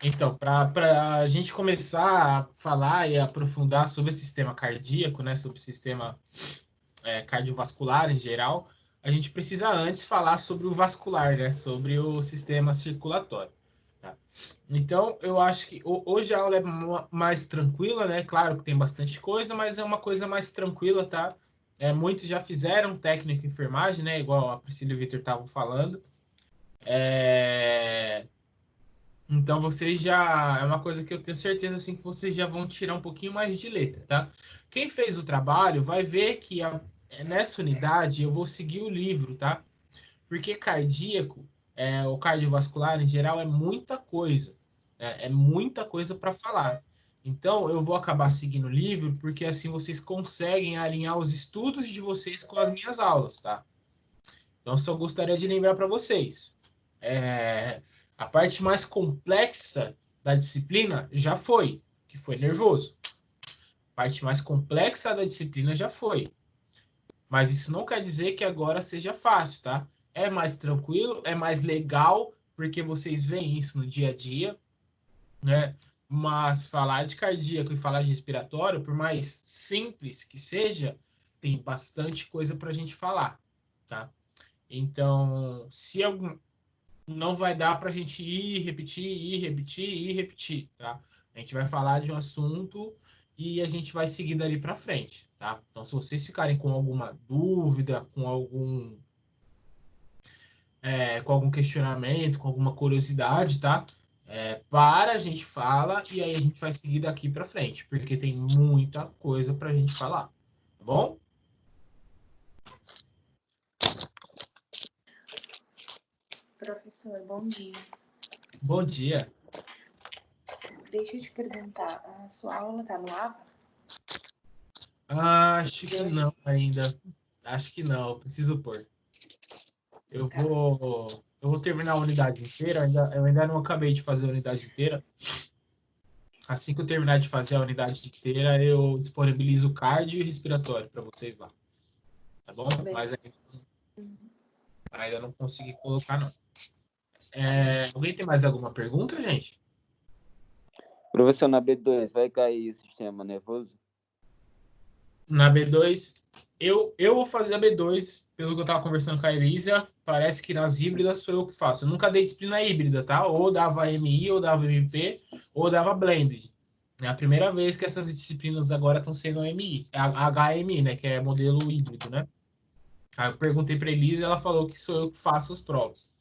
Então, para a gente começar a falar e aprofundar sobre o sistema cardíaco, né, sobre o sistema cardiovascular em geral, a gente precisa antes falar sobre o vascular, né, sobre o sistema circulatório. Tá? Então, eu acho que hoje a aula é mais tranquila, né? Claro que tem bastante coisa, mas é uma coisa mais tranquila, tá? Muitos já fizeram técnico em enfermagem, né? Igual a Priscila e o Vitor estavam falando. É, Então, vocês já. É uma coisa que eu tenho certeza assim, que vocês já vão tirar um pouquinho mais de letra, tá? Quem fez o trabalho vai ver que nessa unidade eu vou seguir o livro, tá? Porque cardíaco, o cardiovascular em geral, é muita coisa. É muita coisa para falar. Então, eu vou acabar seguindo o livro, porque assim vocês conseguem alinhar os estudos de vocês com as minhas aulas, tá? Então, só gostaria de lembrar para vocês. A parte mais complexa da disciplina já foi, que foi nervoso. A parte mais complexa da disciplina já foi. Mas isso não quer dizer que agora seja fácil, tá? É mais tranquilo, é mais legal, porque vocês veem isso no dia a dia, né? Mas falar de cardíaco e falar de respiratório, por mais simples que seja, tem bastante coisa para a gente falar, tá? Então, se algum, não vai dar para a gente ir repetir, tá? A gente vai falar de um assunto e a gente vai seguir dali para frente, tá? Então, se vocês ficarem com alguma dúvida, com algum questionamento, com alguma curiosidade, tá? Para, a gente fala e aí a gente vai seguir daqui para frente, porque tem muita coisa para a gente falar, tá bom? Professor, bom dia. Bom dia. Deixa eu te perguntar, a sua aula tá no AVA? Acho que não ainda. Acho que não, preciso pôr. Tá. Eu vou terminar a unidade inteira, eu ainda não acabei de fazer a unidade inteira. Assim que eu terminar de fazer a unidade inteira, eu disponibilizo o cardio e respiratório para vocês lá, tá bom? Mas ainda não consegui colocar, não. Alguém tem mais alguma pergunta, gente? Professor, na B2 vai cair o sistema nervoso? Na B2, eu vou fazer a B2, pelo que eu estava conversando com a Elisa, parece que nas híbridas sou eu que faço. Eu nunca dei disciplina híbrida, tá? Ou dava MI, ou dava MP, ou dava blended. É a primeira vez que essas disciplinas agora estão sendo MI, HMI, né? Que é modelo híbrido, né? Aí eu perguntei para Elisa e ela falou que sou eu que faço as provas.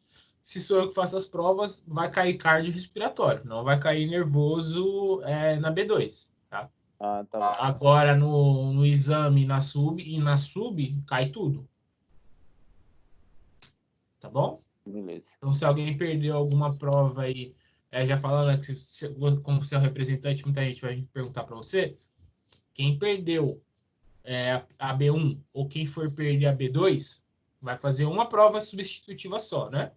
Se sou eu que faço as provas, vai cair cardiorrespiratório, não vai cair nervoso na B2, tá? Ah, tá bom. Agora no exame e na sub cai tudo, tá bom? Beleza. Então se alguém perdeu alguma prova aí, já falando, né, que como você é o representante, muita gente vai perguntar para você, quem perdeu a B1 ou quem for perder a B2 vai fazer uma prova substitutiva só, né?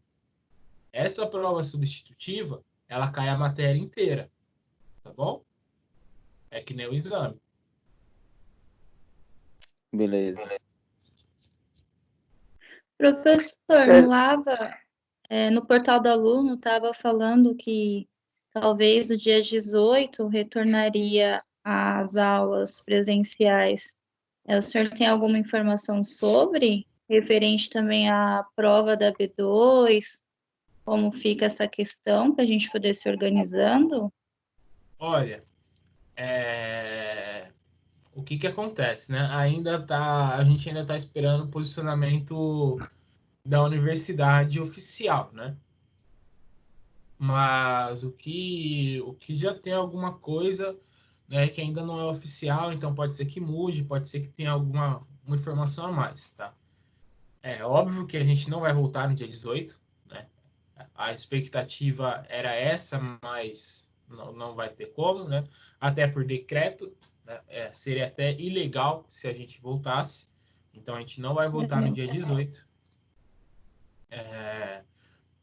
Essa prova substitutiva, ela cai a matéria inteira, tá bom? É que nem o exame. Beleza. Professor, no AVA, no portal do aluno, estava falando que talvez no dia 18 retornaria às aulas presenciais. O senhor tem alguma informação sobre, referente também à prova da B2, como fica essa questão, para a gente poder se organizando? Olha, o que que acontece, né? A gente ainda está esperando o posicionamento da universidade oficial, né? Mas o que já tem alguma coisa, né, que ainda não é oficial, então pode ser que mude, pode ser que tenha uma informação a mais, tá? É óbvio que a gente não vai voltar no dia 18, né? A expectativa era essa, mas não vai ter como, né? Até por decreto, né? Seria até ilegal se a gente voltasse. Então a gente não vai voltar no dia 18.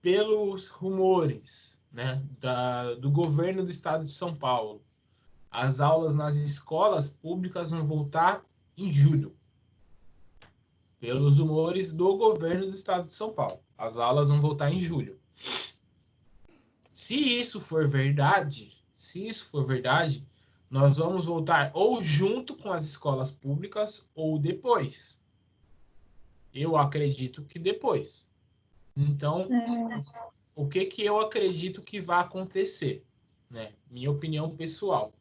Pelos rumores, né, do governo do estado de São Paulo, as aulas nas escolas públicas vão voltar em julho. Pelos rumores do governo do estado de São Paulo, as aulas vão voltar em julho. Se isso for verdade, nós vamos voltar ou junto com as escolas públicas ou depois. Eu acredito que depois. Então, o que eu acredito que vai acontecer, né? Minha opinião pessoal.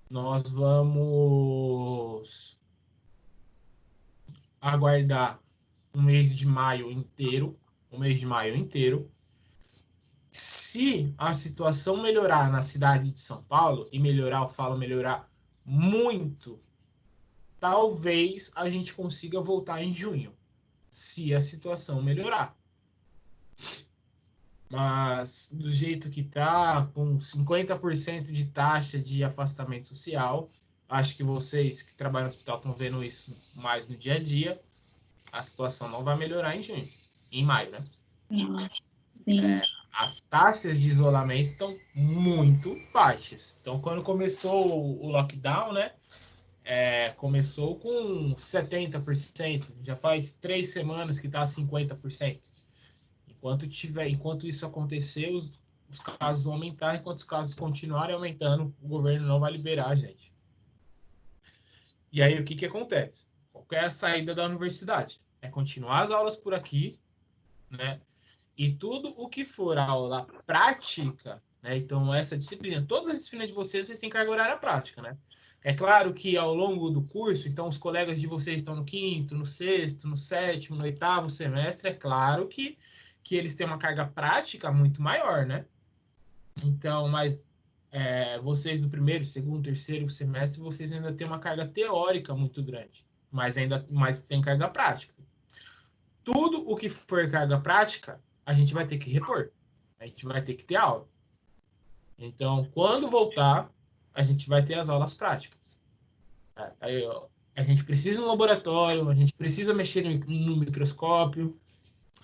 Nós vamos aguardar um mês de maio inteiro, Se a situação melhorar na cidade de São Paulo, e melhorar, eu falo melhorar muito, talvez a gente consiga voltar em junho, se a situação melhorar. Mas do jeito que tá, com 50% de taxa de afastamento social, acho que vocês que trabalham no hospital estão vendo isso mais no dia a dia, a situação não vai melhorar em junho, em maio, né? Sim. As taxas de isolamento estão muito baixas. Então, quando começou o lockdown, né? Começou com 70%, já faz 3 semanas que está 50%. Enquanto isso acontecer, os casos vão aumentar, enquanto os casos continuarem aumentando, o governo não vai liberar a gente. E aí, o que acontece? Qual é a saída da universidade? É continuar as aulas por aqui, né? E tudo o que for aula prática, né? Então, essa disciplina, todas as disciplinas de vocês têm carga horária prática, né? É claro que ao longo do curso, então os colegas de vocês estão no 5º, no 6º, no 7º, no 8º semestre, é claro que eles têm uma carga prática muito maior, né? Então, mas vocês do 1º, 2º, 3º semestre, vocês ainda têm uma carga teórica muito grande, mas tem carga prática. Tudo o que for carga prática, a gente vai ter que repor. A gente vai ter que ter aula. Então, quando voltar, a gente vai ter as aulas práticas. Aí, a gente precisa de um laboratório, a gente precisa mexer no microscópio,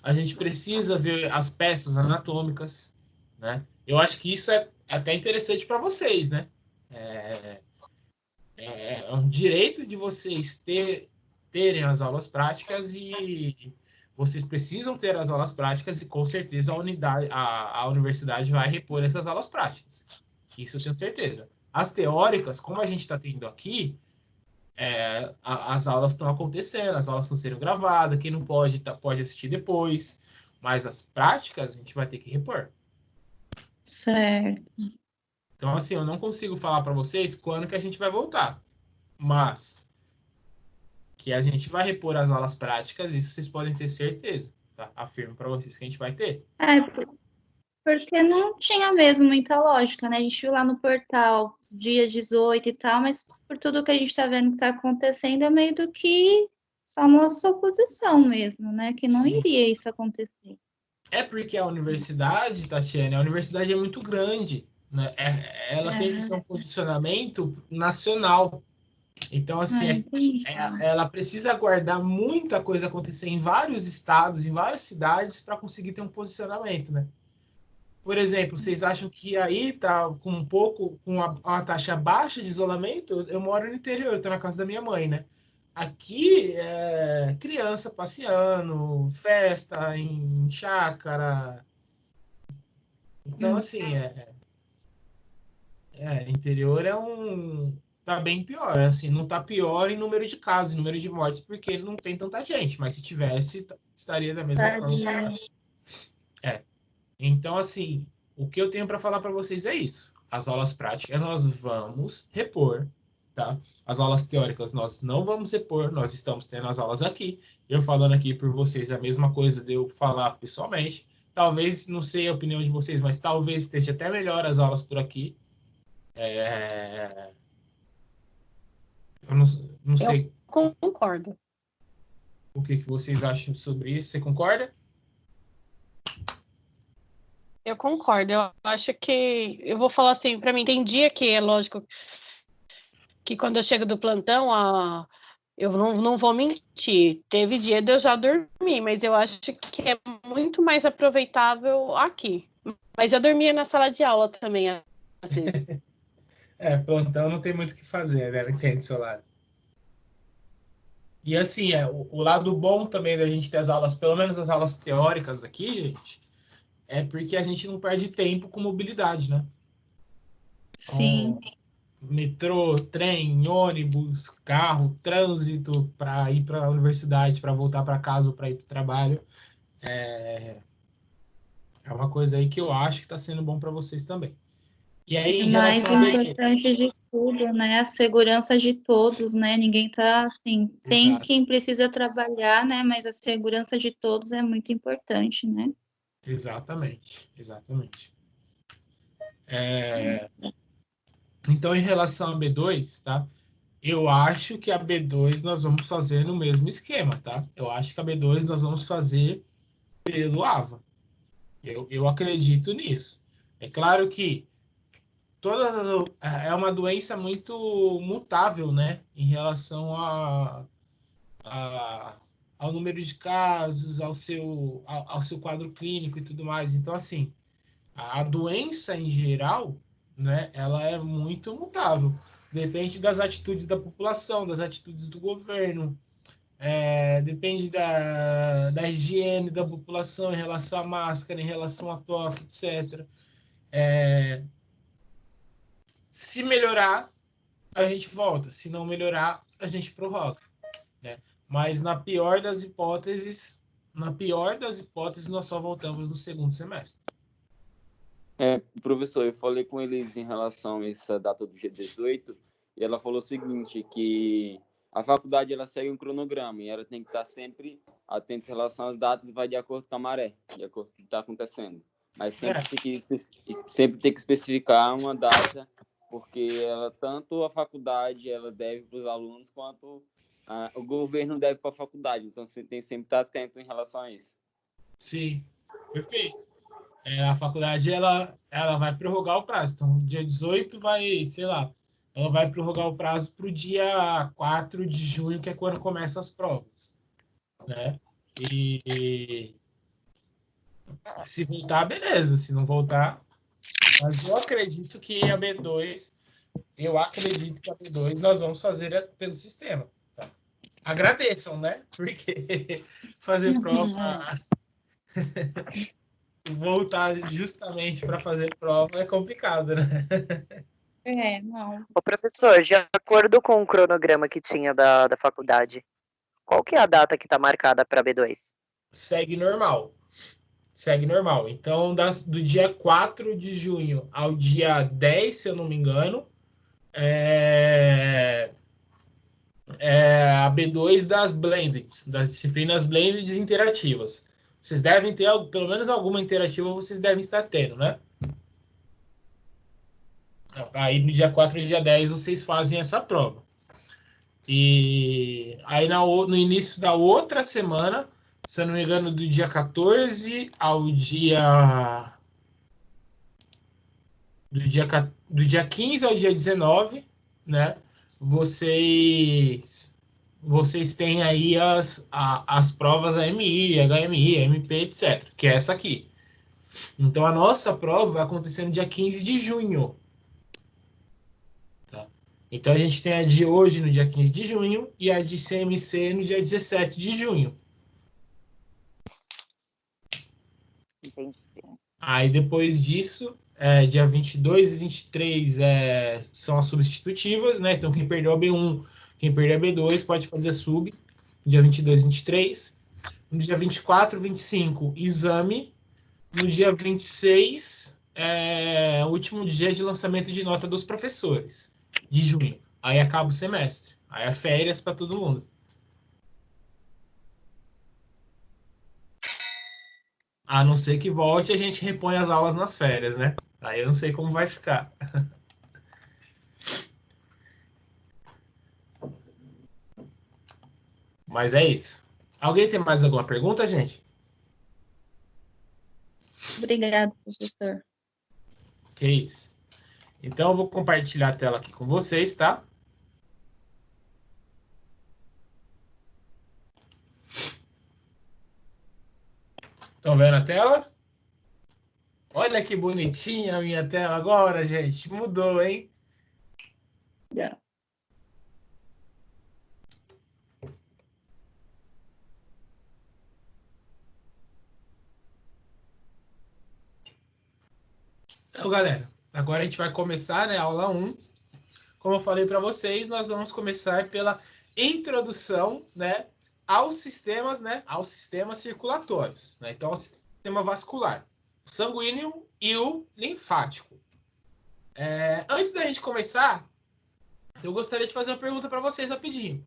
a gente precisa ver as peças anatômicas, né? Eu acho que isso é até interessante para vocês, né? É um direito de vocês terem as aulas práticas e vocês precisam ter as aulas práticas e com certeza a universidade vai repor essas aulas práticas. Isso eu tenho certeza. As teóricas, como a gente está tendo aqui, as aulas estão acontecendo, as aulas estão sendo gravadas, quem não pode, pode assistir depois, mas as práticas a gente vai ter que repor. Certo. Então, assim, eu não consigo falar para vocês quando que a gente vai voltar, mas que a gente vai repor as aulas práticas, isso vocês podem ter certeza, tá? Afirmo para vocês que a gente vai ter. Porque não tinha mesmo muita lógica, né? A gente viu lá no portal dia 18 e tal, mas por tudo que a gente tá vendo que tá acontecendo, é meio do que só uma suposição mesmo, né? Que não Sim. iria isso acontecer. É porque a universidade, Tatiane, a universidade é muito grande, né? Ela tem que ter um posicionamento nacional. Então, assim, ela precisa aguardar muita coisa acontecer em vários estados, em várias cidades, para conseguir ter um posicionamento, né? Por exemplo, vocês acham que aí tá com uma taxa baixa de isolamento? Eu moro no interior, eu tô na casa da minha mãe, né? Aqui é criança passeando, festa em chácara. Então, assim, interior tá bem pior, assim, não tá pior em número de casos, em número de mortes, porque não tem tanta gente, mas se tivesse, estaria da mesma forma. Então, assim, o que eu tenho para falar para vocês é isso. As aulas práticas nós vamos repor, tá? As aulas teóricas nós não vamos repor, nós estamos tendo as aulas aqui. Eu falando aqui por vocês a mesma coisa de eu falar pessoalmente. Talvez, não sei a opinião de vocês, mas talvez esteja até melhor as aulas por aqui. Eu não sei Concordo. o que vocês acham sobre isso. Você concorda? Eu concordo. Eu acho que eu vou falar assim, para mim tem dia que é lógico que quando eu chego do plantão, eu não vou mentir. Teve dia de eu já dormir, mas eu acho que é muito mais aproveitável aqui. Mas eu dormia na sala de aula também, às vezes. Plantão não tem muito o que fazer, né? Entende, seu lado. E assim, o lado bom também da gente ter as aulas, pelo menos as aulas teóricas aqui, gente, é porque a gente não perde tempo com mobilidade, né? Sim. Então, metrô, trem, ônibus, carro, trânsito para ir para a universidade, para voltar para casa ou para ir para o trabalho. É uma coisa aí que eu acho que está sendo bom para vocês também. E aí, E o em mais relação a B2, importante de tudo, né? A segurança de todos, né? Ninguém tá assim. Tem exato, quem precisa trabalhar, né? Mas a segurança de todos é muito importante, né? exatamente, exatamente. Então, em relação a B2, tá? Eu acho que a B2 nós vamos fazer no mesmo esquema, tá? Eu acho que a B2 nós vamos fazer pelo AVA. Eu acredito nisso. É claro que é uma doença muito mutável, né? Em relação a- ao número de casos, ao seu quadro clínico e tudo mais. Então, assim, a doença em geral, né? Ela é muito mutável. Depende das atitudes da população, das atitudes do governo, depende da higiene da população em relação à máscara, em relação a toque, etc. Se melhorar, a gente volta. Se não melhorar, a gente prorroga, né? Mas na pior das hipóteses, nós só voltamos no segundo semestre. Professor, eu falei com eles em relação a essa data do dia 18 e ela falou o seguinte, que a faculdade ela segue um cronograma e ela tem que estar sempre atenta em relação às datas, vai de acordo com a maré, de acordo com o que está acontecendo. Mas sempre tem que especificar uma data, porque ela, tanto a faculdade ela deve para os alunos, quanto o governo deve para a faculdade. Então, você tem que sempre estar atento em relação a isso. Sim, perfeito. A faculdade ela vai prorrogar o prazo. Então, dia 18 vai, sei lá, ela vai prorrogar o prazo para o dia 4 de junho, que é quando começam as provas, né? E se voltar, beleza. Se não voltar, mas eu acredito que a B2 nós vamos fazer pelo sistema. Tá? Agradeçam, né? Porque fazer prova, voltar justamente para fazer prova é complicado, né? Não. Ô, professor, de acordo com o cronograma que tinha da faculdade, qual que é a data que está marcada para B2? Segue normal. Segue normal. Então, do dia 4 de junho ao dia 10, se eu não me engano, é, é a B2 das blended, das disciplinas blended interativas. Vocês devem ter, pelo menos alguma interativa, vocês devem estar tendo, né? Aí no dia 4 e dia 10 vocês fazem essa prova. E aí no início da outra semana, se eu não me engano, do dia 14 ao do dia 15 ao dia 19, né? Vocês têm aí as provas AMI, HMI, MP, etc. Que é essa aqui. Então a nossa prova vai acontecer no dia 15 de junho. Tá? Então a gente tem a de hoje no dia 15 de junho e a de CMC no dia 17 de junho. Entendi. Aí depois disso, dia 22 e 23 são as substitutivas, né? Então quem perdeu a B1, quem perdeu a B2 pode fazer sub, no dia 22 e 23. No dia 24 e 25, exame. No dia 26, o último dia de lançamento de nota dos professores, de junho. Aí acaba o semestre. Aí é férias para todo mundo. A não ser que volte, a gente repõe as aulas nas férias, né? Aí eu não sei como vai ficar. Mas é isso. Alguém tem mais alguma pergunta, gente? Obrigada, professor. Que isso. Então eu vou compartilhar a tela aqui com vocês, tá? Estão vendo a tela? Olha que bonitinha a minha tela agora, gente. Mudou, hein? Já. Então, galera, agora a gente vai começar, né, a aula 1. Como eu falei para vocês, nós vamos começar pela introdução, né, aos sistemas circulatórios, né? Então, ao sistema vascular, o sanguíneo e o linfático. Antes da gente começar, eu gostaria de fazer uma pergunta para vocês rapidinho.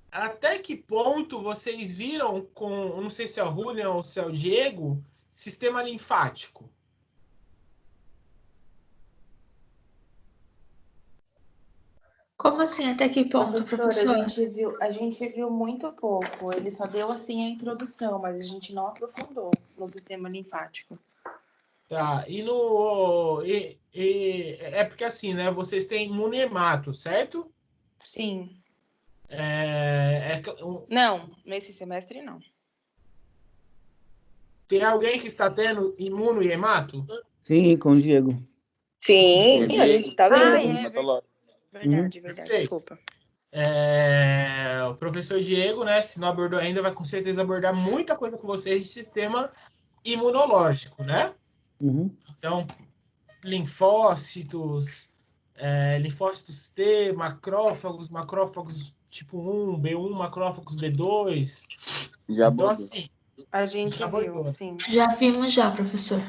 Até que ponto vocês viram com, não sei se é o Julian ou se é o Diego, sistema linfático? Como assim? Até que ponto, Professora, professor? a gente viu muito pouco. Ele só deu assim a introdução, mas a gente não aprofundou no sistema linfático. Tá, é porque assim, né? Vocês têm imunemato, certo? Sim. É, Não, nesse semestre não. tem alguém que está tendo imunohemato? Sim, com o Diego. Sim, a gente tá vendo. Verdade, Perfeito. desculpa. O professor Diego, né? Se não abordou ainda, vai com certeza abordar muita coisa com vocês de sistema imunológico, né? Uhum. Então, linfócitos, linfócitos T, macrófagos tipo 1, B1, macrófagos B2. Já Então, abordou. assim, A gente já viu, abordou. sim. Já vimos já, professor.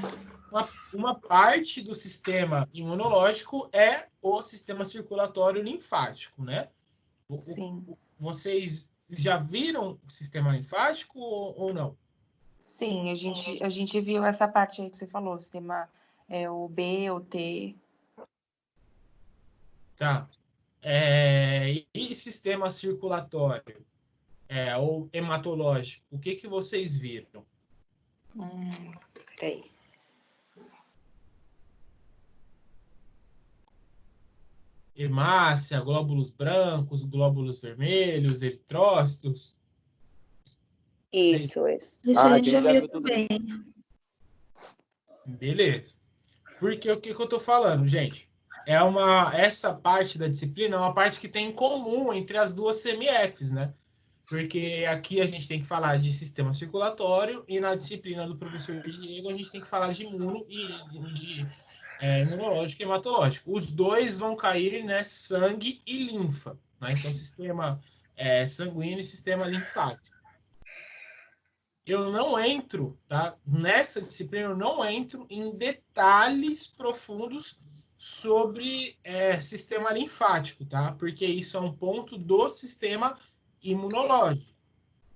Uma parte do sistema imunológico é o sistema circulatório linfático, né? Sim. Vocês já viram o sistema linfático ou não? Sim, a gente viu essa parte aí que você falou, sistema o B, o T. Tá. E sistema circulatório ou hematológico, o que vocês viram? Peraí. Hemácia, glóbulos brancos, glóbulos vermelhos, eritrócitos. Isso. Isso a gente já viu também. Beleza. Porque o que eu tô falando, gente? Essa parte da disciplina é uma parte que tem em comum entre as duas CMFs, né? Porque aqui a gente tem que falar de sistema circulatório e na disciplina do professor Diego a gente tem que falar de imuno e de imunológico e hematológico. Os dois vão cair, né, sangue e linfa, né? Então, sistema sanguíneo e sistema linfático. Eu não entro, tá? Nessa disciplina eu não entro em detalhes profundos sobre sistema linfático, tá? Porque isso é um ponto do sistema imunológico,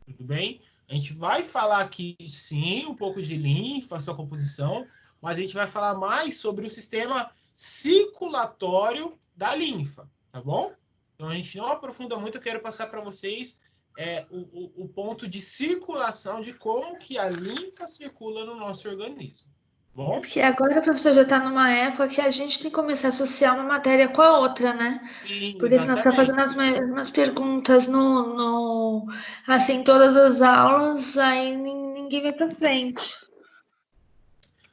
tudo bem? A gente vai falar aqui, sim, um pouco de linfa, sua composição, mas a gente vai falar mais sobre o sistema circulatório da linfa, tá bom? Então a gente não aprofunda muito, eu quero passar para vocês o ponto de circulação, de como que a linfa circula no nosso organismo. Bom? Porque agora, professor, já está numa época que a gente tem que começar a associar uma matéria com a outra, né? Sim, porque senão fica fazendo as mesmas perguntas assim, todas as aulas, aí ninguém vai para frente.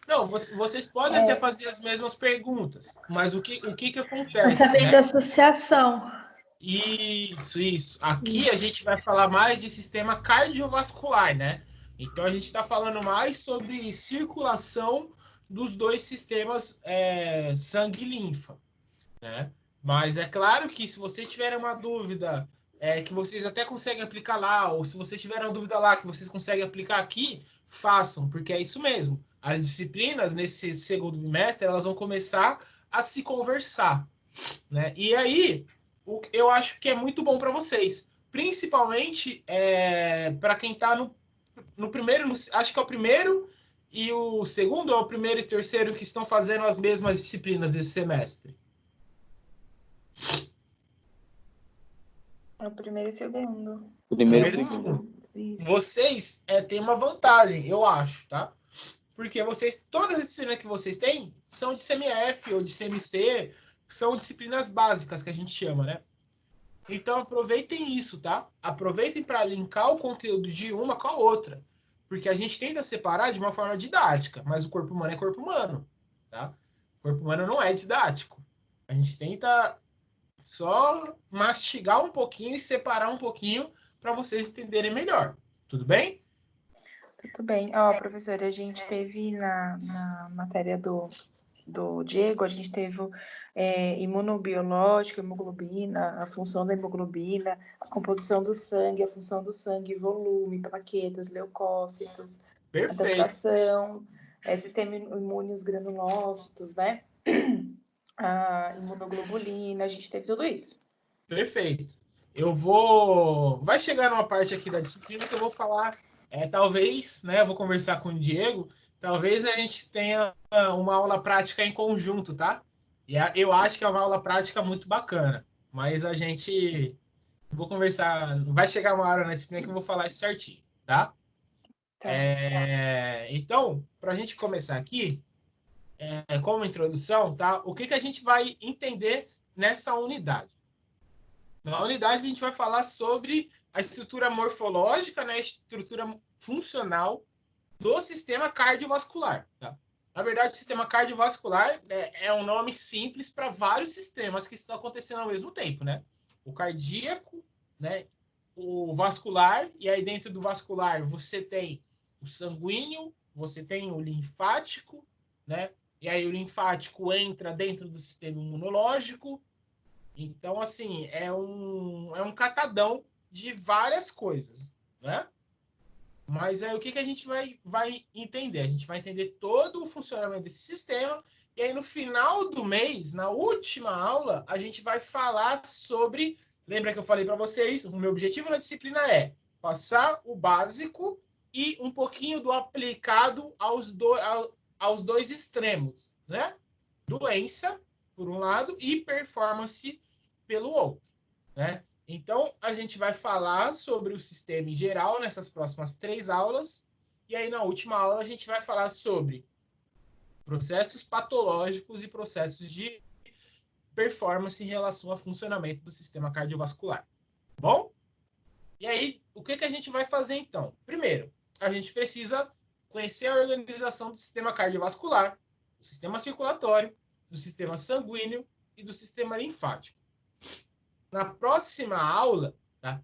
Não, vocês podem até fazer as mesmas perguntas, mas o que acontece? Tá sabendo, né? Associação. Isso. Aqui a gente vai falar mais de sistema cardiovascular, né? Então a gente está falando mais sobre circulação dos dois sistemas sangue e linfa, né? Mas é claro que se vocês tiverem uma dúvida que vocês até conseguem aplicar lá, ou se vocês tiverem uma dúvida lá que vocês conseguem aplicar aqui, façam, porque é isso mesmo. As disciplinas nesse segundo bimestre elas vão começar a se conversar, né? E aí eu acho que é muito bom para vocês, principalmente para quem está no primeiro, acho que é o primeiro e o segundo, ou o primeiro e terceiro que estão fazendo as mesmas disciplinas esse semestre. É o primeiro e segundo. Primeiro e segundo. Vocês têm uma vantagem, eu acho, tá? Porque todas as disciplinas que vocês têm são de CMF ou de CMC, são disciplinas básicas que a gente chama, né? Então aproveitem isso, tá? Aproveitem para linkar o conteúdo de uma com a outra. Porque a gente tenta separar de uma forma didática, mas o corpo humano é corpo humano, tá? O corpo humano não é didático. A gente tenta só mastigar um pouquinho e separar um pouquinho para vocês entenderem melhor. Tudo bem? Tudo bem. Professora, a gente teve na matéria do do Diego, a gente teve imunobiológico, hemoglobina, a função da hemoglobina, a composição do sangue, a função do sangue, volume, plaquetas, leucócitos, Perfeito. adaptação, sistema imune, os granulócitos, né? A imunoglobulina, a gente teve tudo isso. Perfeito. Vai chegar numa parte aqui da disciplina que eu vou falar, talvez, né? Eu vou conversar com o Diego, talvez a gente tenha uma aula prática em conjunto, tá? E eu acho que é uma aula prática muito bacana, mas a gente vou conversar, vai chegar uma hora na disciplina que eu vou falar isso certinho, tá? Tá. Então, para a gente começar aqui, como introdução, tá? O que a gente vai entender nessa unidade? Na unidade, a gente vai falar sobre a estrutura morfológica, né, a estrutura funcional do sistema cardiovascular. Tá? Na verdade, o sistema cardiovascular, né, é um nome simples para vários sistemas que estão acontecendo ao mesmo tempo. Né? O cardíaco, né, o vascular, e aí dentro do vascular você tem o sanguíneo, você tem o linfático, né? E aí o linfático entra dentro do sistema imunológico. Então, assim, é um catadão de várias coisas, né? Mas aí o que a gente vai entender? A gente vai entender todo o funcionamento desse sistema, e aí no final do mês, na última aula, a gente vai falar sobre. Lembra que eu falei para vocês? O meu objetivo na disciplina é passar o básico e um pouquinho do aplicado aos dois extremos, né? Doença, por um lado, e performance pelo outro, né? Então, a gente vai falar sobre o sistema em geral nessas próximas 3 aulas, e aí na última aula a gente vai falar sobre processos patológicos e processos de performance em relação ao funcionamento do sistema cardiovascular. Bom? E aí, o que a gente vai fazer então? Primeiro, a gente precisa conhecer a organização do sistema cardiovascular, do sistema circulatório, do sistema sanguíneo e do sistema linfático. Na próxima aula, tá?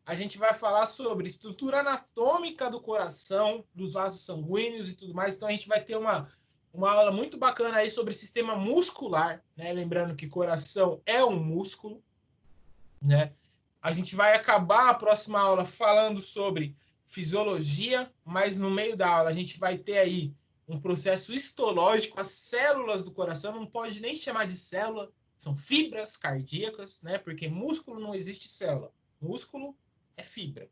A gente vai falar sobre estrutura anatômica do coração, dos vasos sanguíneos e tudo mais. Então, a gente vai ter uma aula muito bacana aí sobre sistema muscular, né? Lembrando que coração é um músculo, né? A gente vai acabar a próxima aula falando sobre fisiologia, mas no meio da aula a gente vai ter aí um processo histológico, as células do coração, não pode nem chamar de célula, são fibras cardíacas, né? Porque músculo não existe célula. Músculo é fibra.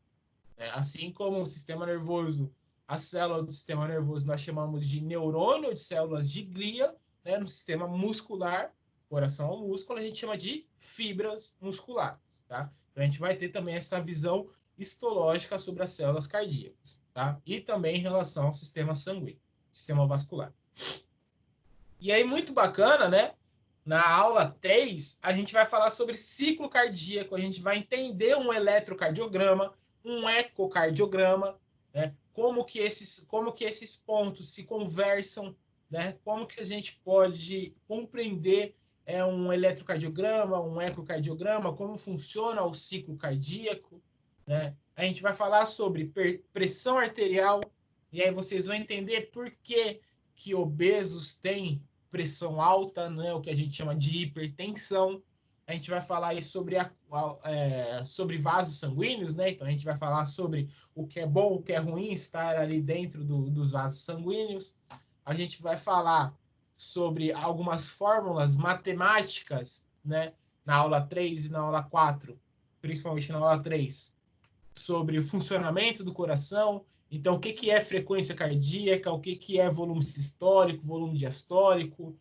Né? Assim como o sistema nervoso, a célula do sistema nervoso nós chamamos de neurônio, de células de glia, né? No sistema muscular, coração ao músculo, a gente chama de fibras musculares, tá? Então a gente vai ter também essa visão histológica sobre as células cardíacas, tá? E também em relação ao sistema sanguíneo, sistema vascular. E aí, muito bacana, né? Na aula 3, a gente vai falar sobre ciclo cardíaco, a gente vai entender um eletrocardiograma, um ecocardiograma, né? Como que esses pontos se conversam, né? Como que a gente pode compreender um eletrocardiograma, um ecocardiograma, como funciona o ciclo cardíaco, né? A gente vai falar sobre pressão arterial, e aí vocês vão entender por que obesos têm pressão alta, né, o que a gente chama de hipertensão. A gente vai falar aí sobre vasos sanguíneos, né? Então a gente vai falar sobre o que é bom, o que é ruim estar ali dentro dos vasos sanguíneos. A gente vai falar sobre algumas fórmulas matemáticas, né? Na aula 3 e na aula 4, principalmente na aula 3, sobre o funcionamento do coração. Então, o que é frequência cardíaca, o que é volume sistólico, volume diastólico,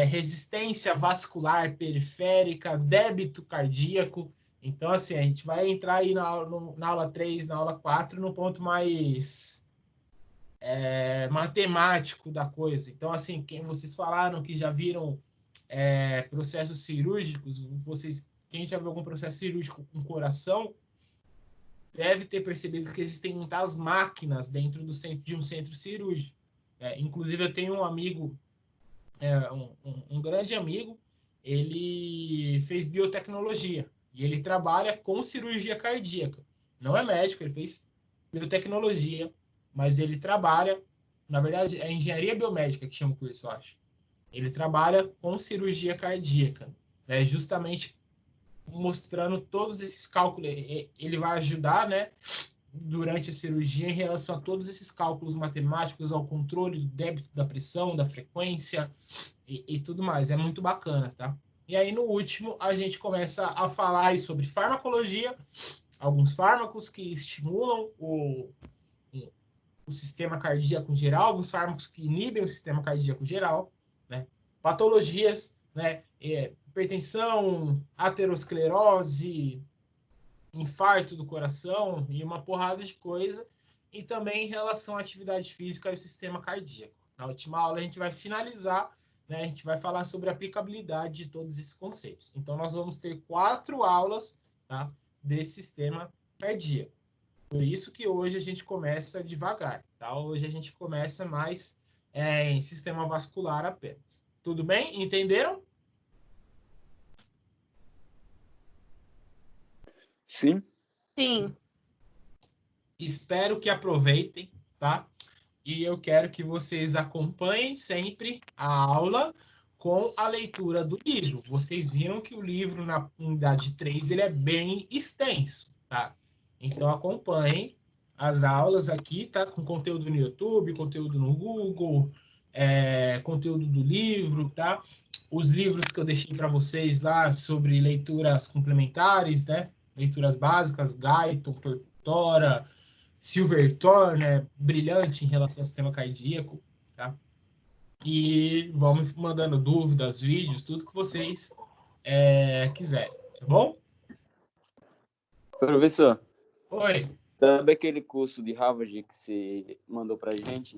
resistência vascular periférica, débito cardíaco. Então, assim, a gente vai entrar aí na aula 3, na aula 4, no ponto mais matemático da coisa. Então, assim, quem vocês falaram que já viram processos cirúrgicos, quem já viu algum processo cirúrgico com coração, deve ter percebido que existem muitas máquinas dentro de um centro cirúrgico. Inclusive, eu tenho um amigo, um grande amigo, ele fez biotecnologia e ele trabalha com cirurgia cardíaca. Não é médico, ele fez biotecnologia, mas ele trabalha Na verdade, é engenharia biomédica que chama o curso, eu acho. Ele trabalha com cirurgia cardíaca, né? Justamente mostrando todos esses cálculos. Ele vai ajudar, né, durante a cirurgia em relação a todos esses cálculos matemáticos, ao controle do débito da pressão, da frequência e tudo mais. É muito bacana, tá? E aí, no último, a gente começa a falar aí sobre farmacologia, alguns fármacos que estimulam o sistema cardíaco geral, alguns fármacos que inibem o sistema cardíaco geral, né? Patologias, né? Hipertensão, aterosclerose, infarto do coração e uma porrada de coisa. E também em relação à atividade física e o sistema cardíaco. Na última aula a gente vai finalizar, né? A gente vai falar sobre a aplicabilidade de todos esses conceitos. Então nós vamos ter 4 aulas, tá, desse sistema cardíaco. Por isso que hoje a gente começa devagar, tá? Hoje a gente começa mais em sistema vascular apenas. Tudo bem? Entenderam? Sim. Sim. Espero que aproveitem, tá? E eu quero que vocês acompanhem sempre a aula com a leitura do livro. Vocês viram que o livro na unidade 3 ele é bem extenso, tá? Então acompanhem as aulas aqui, tá? Com conteúdo no YouTube, conteúdo no Google, conteúdo do livro, tá? Os livros que eu deixei para vocês lá sobre leituras complementares, né? Leituras básicas, Guyton, Tortora, Silverthorne, né? Brilhante em relação ao sistema cardíaco, tá? E vão me mandando dúvidas, vídeos, tudo que vocês quiserem, tá bom? Professor, Oi. sabe aquele curso de Harvard que você mandou pra gente?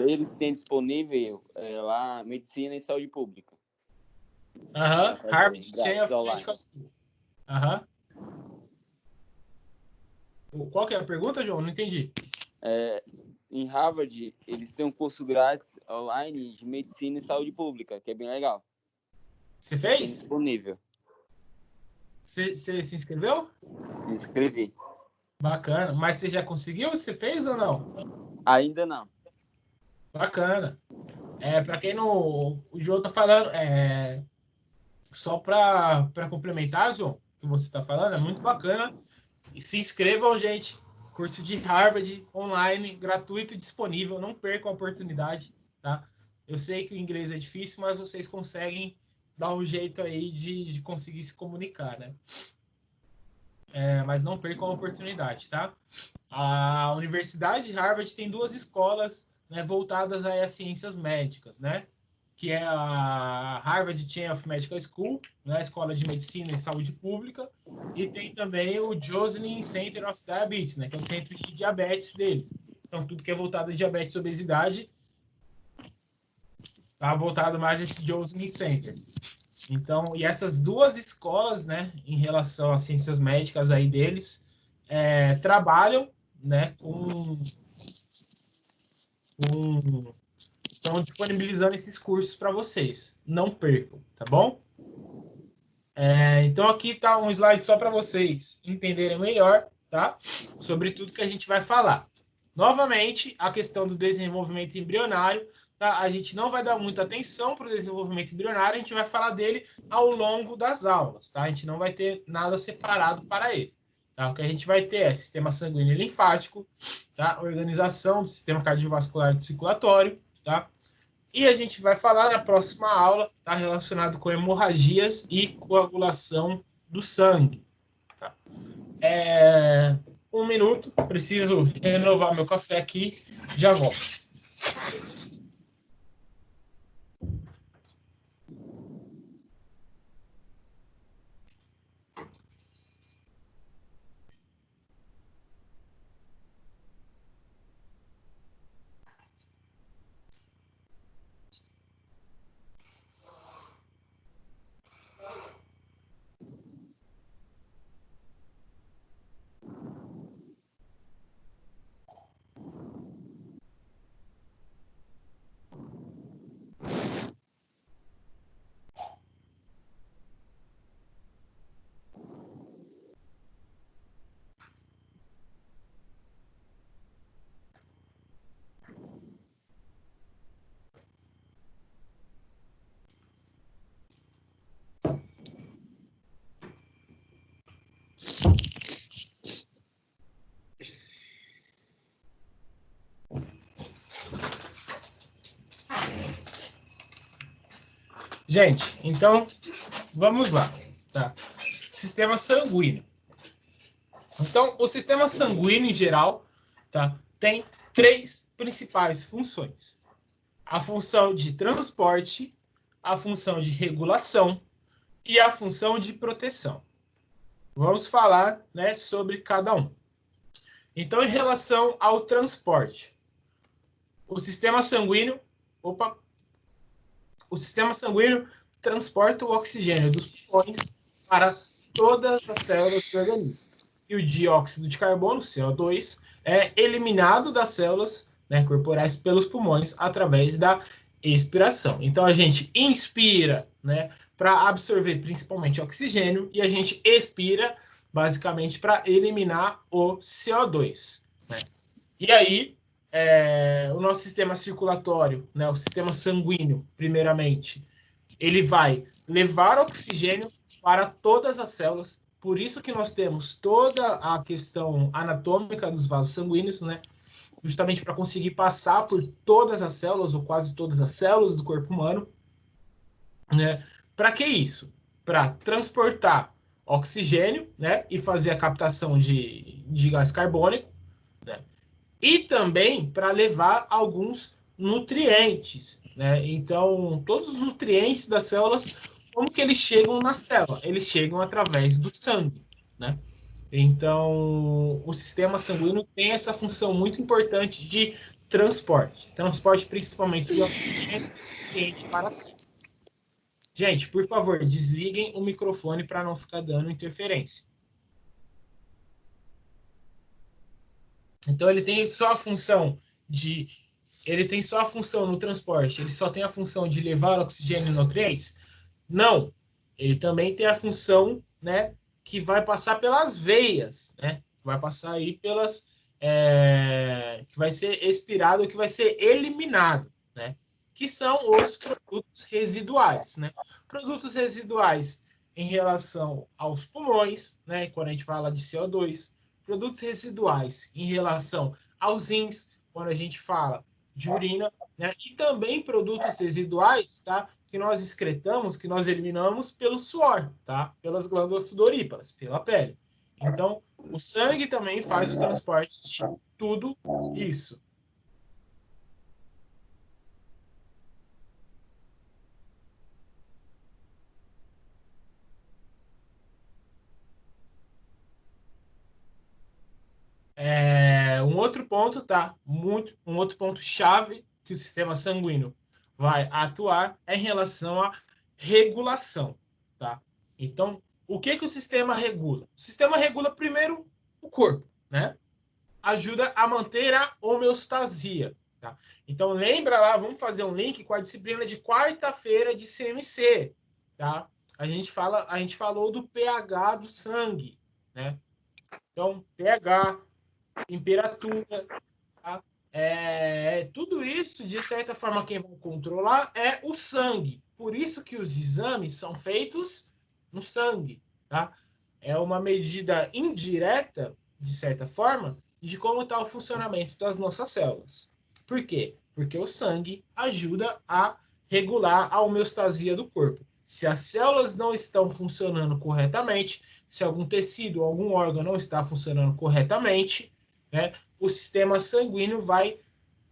Eles têm disponível lá Medicina e Saúde Pública. Harvard Chain Grátis of online. Medical School. Qual que é a pergunta, João? Não entendi. Em Harvard, eles têm um curso grátis online de Medicina e Saúde Pública, que é bem legal. Você Tem fez? disponível. Você se inscreveu? Me inscrevi. Bacana. Mas você já conseguiu? Você fez ou não? Ainda não. Bacana. Para quem não... O João tá falando... Só para complementar, João, o que você está falando, é muito bacana. E se inscrevam, gente. Curso de Harvard online, gratuito e disponível. Não percam a oportunidade, tá? Eu sei que o inglês é difícil, mas vocês conseguem dar um jeito aí de conseguir se comunicar, né? Mas não percam a oportunidade, tá? A Universidade de Harvard tem 2 escolas, né, voltadas às ciências médicas, né? Que é a Harvard Chain of Medical School, né, a Escola de Medicina e Saúde Pública, e tem também o Joslin Center of Diabetes, né, que é o centro de diabetes deles. Então, tudo que é voltado a diabetes e obesidade está voltado mais a esse Joslin Center. Então, e essas 2 escolas, né, em relação às ciências médicas aí deles, trabalham, né, estão disponibilizando esses cursos para vocês. Não percam, tá bom? Então aqui está um slide só para vocês entenderem melhor, tá? Sobre tudo que a gente vai falar. Novamente, a questão do desenvolvimento embrionário, tá? A gente não vai dar muita atenção para o desenvolvimento embrionário, a gente vai falar dele ao longo das aulas, tá? A gente não vai ter nada separado para ele. Tá? O que a gente vai ter é sistema sanguíneo e linfático, tá? Organização do sistema cardiovascular e circulatório, tá? E a gente vai falar na próxima aula, tá, relacionado com hemorragias e coagulação do sangue. Tá? 1 minuto, preciso renovar meu café aqui, já volto. Gente, então, vamos lá, tá? Sistema sanguíneo. Então, o sistema sanguíneo em geral, tá, tem 3 principais funções. A função de transporte, a função de regulação e a função de proteção. Vamos falar, né, sobre cada um. Então, em relação ao transporte, o sistema sanguíneo, o sistema sanguíneo transporta o oxigênio dos pulmões para todas as células do organismo. E o dióxido de carbono, CO2, é eliminado das células, né, corporais pelos pulmões através da expiração. Então a gente inspira, né, para absorver principalmente oxigênio e a gente expira basicamente para eliminar o CO2, né? E aí o nosso sistema circulatório, né, o sistema sanguíneo, primeiramente, ele vai levar oxigênio para todas as células. Por isso que nós temos toda a questão anatômica dos vasos sanguíneos, né? Justamente para conseguir passar por todas as células, ou quase todas as células do corpo humano. Né? Para que isso? Para transportar oxigênio, né? E fazer a captação de gás carbônico, né? E também para levar alguns nutrientes, né? Então, todos os nutrientes das células, como que eles chegam na célula? Eles chegam através do sangue, né? Então, o sistema sanguíneo tem essa função muito importante de transporte principalmente de oxigênio e nutrientes para a célula. Gente, por favor, desliguem o microfone para não ficar dando interferência. Então ele tem só a função no transporte, ele só tem a função de levar oxigênio e nutrientes? Não. Ele também tem a função, né, que vai passar pelas veias, né? Vai passar aí que vai ser expirado, que vai ser eliminado, né? Que são os produtos residuais, né? Produtos residuais em relação aos pulmões, né? Quando a gente fala de CO2, produtos residuais em relação aos rins, quando a gente fala de urina, né? E também produtos residuais, tá? Que nós excretamos, que nós eliminamos pelo suor, tá? Pelas glândulas sudoríparas, pela pele. Então, o sangue também faz o transporte de tudo isso. Um outro ponto, tá? Um outro ponto chave que o sistema sanguíneo vai atuar é em relação à regulação, tá? Então, o que o sistema regula? O sistema regula primeiro o corpo, né? Ajuda a manter a homeostasia, tá? Então, lembra lá, vamos fazer um link com a disciplina de quarta-feira de CMC, tá? A gente falou do pH do sangue, né? Então, pH, temperatura, tá? Tudo isso, de certa forma, quem vai controlar é o sangue. Por isso que os exames são feitos no sangue, tá? É uma medida indireta, de certa forma, de como está o funcionamento das nossas células. Por quê? Porque o sangue ajuda a regular a homeostasia do corpo. Se as células não estão funcionando corretamente, se algum tecido, algum órgão não está funcionando corretamente, né, o sistema sanguíneo vai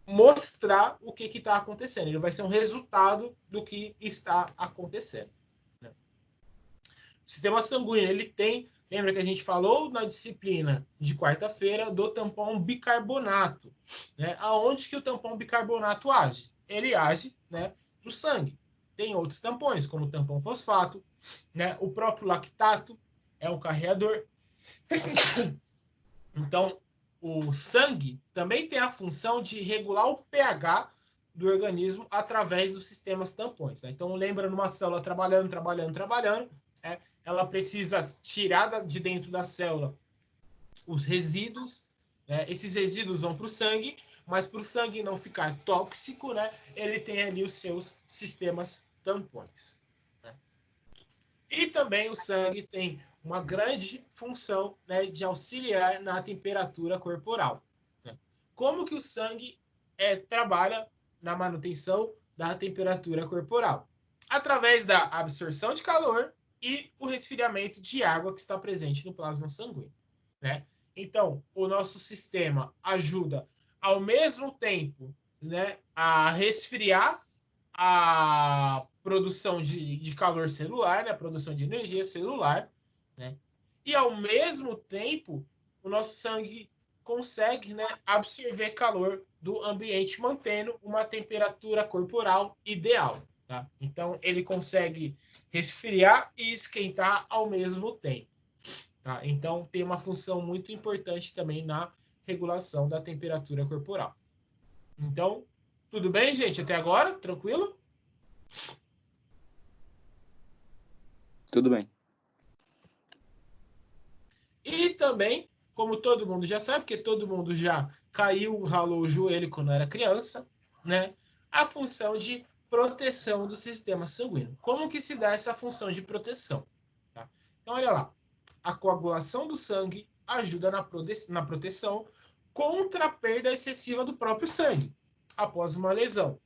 mostrar o que está acontecendo. Ele vai ser um resultado do que está acontecendo. Né? O sistema sanguíneo, ele tem, lembra que a gente falou na disciplina de quarta-feira do tampão bicarbonato, né? Aonde que o tampão bicarbonato age? Ele age, né, no sangue. Tem outros tampões, como o tampão fosfato, né? O próprio lactato é um carreador. Então, o sangue também tem a função de regular o pH do organismo através dos sistemas tampões. Né? Então, lembra numa célula trabalhando, ela precisa tirar de dentro da célula os resíduos, né? Esses resíduos vão para o sangue, mas para o sangue não ficar tóxico, né? Ele tem ali os seus sistemas tampões. Né? E também o sangue tem uma grande função, né, de auxiliar na temperatura corporal. Né? Como que o sangue trabalha na manutenção da temperatura corporal? através da absorção de calor e o resfriamento de água que está presente no plasma sanguíneo, né? Então, o nosso sistema ajuda ao mesmo tempo, né, a resfriar a produção de calor celular, né, a produção de energia celular, né? E ao mesmo tempo, o nosso sangue consegue, né, absorver calor do ambiente, mantendo uma temperatura corporal ideal, tá? Então, ele consegue resfriar e esquentar ao mesmo tempo, tá? Então, tem uma função muito importante também na regulação da temperatura corporal. Então, tudo bem, gente? Até agora? Tranquilo? Tudo bem. E também, como todo mundo já sabe, porque todo mundo já caiu, ralou o joelho quando era criança, né? A função de proteção do sistema sanguíneo. Como que se dá essa função de proteção? Tá? Então, olha lá. A coagulação do sangue ajuda na proteção contra a perda excessiva do próprio sangue após uma lesão.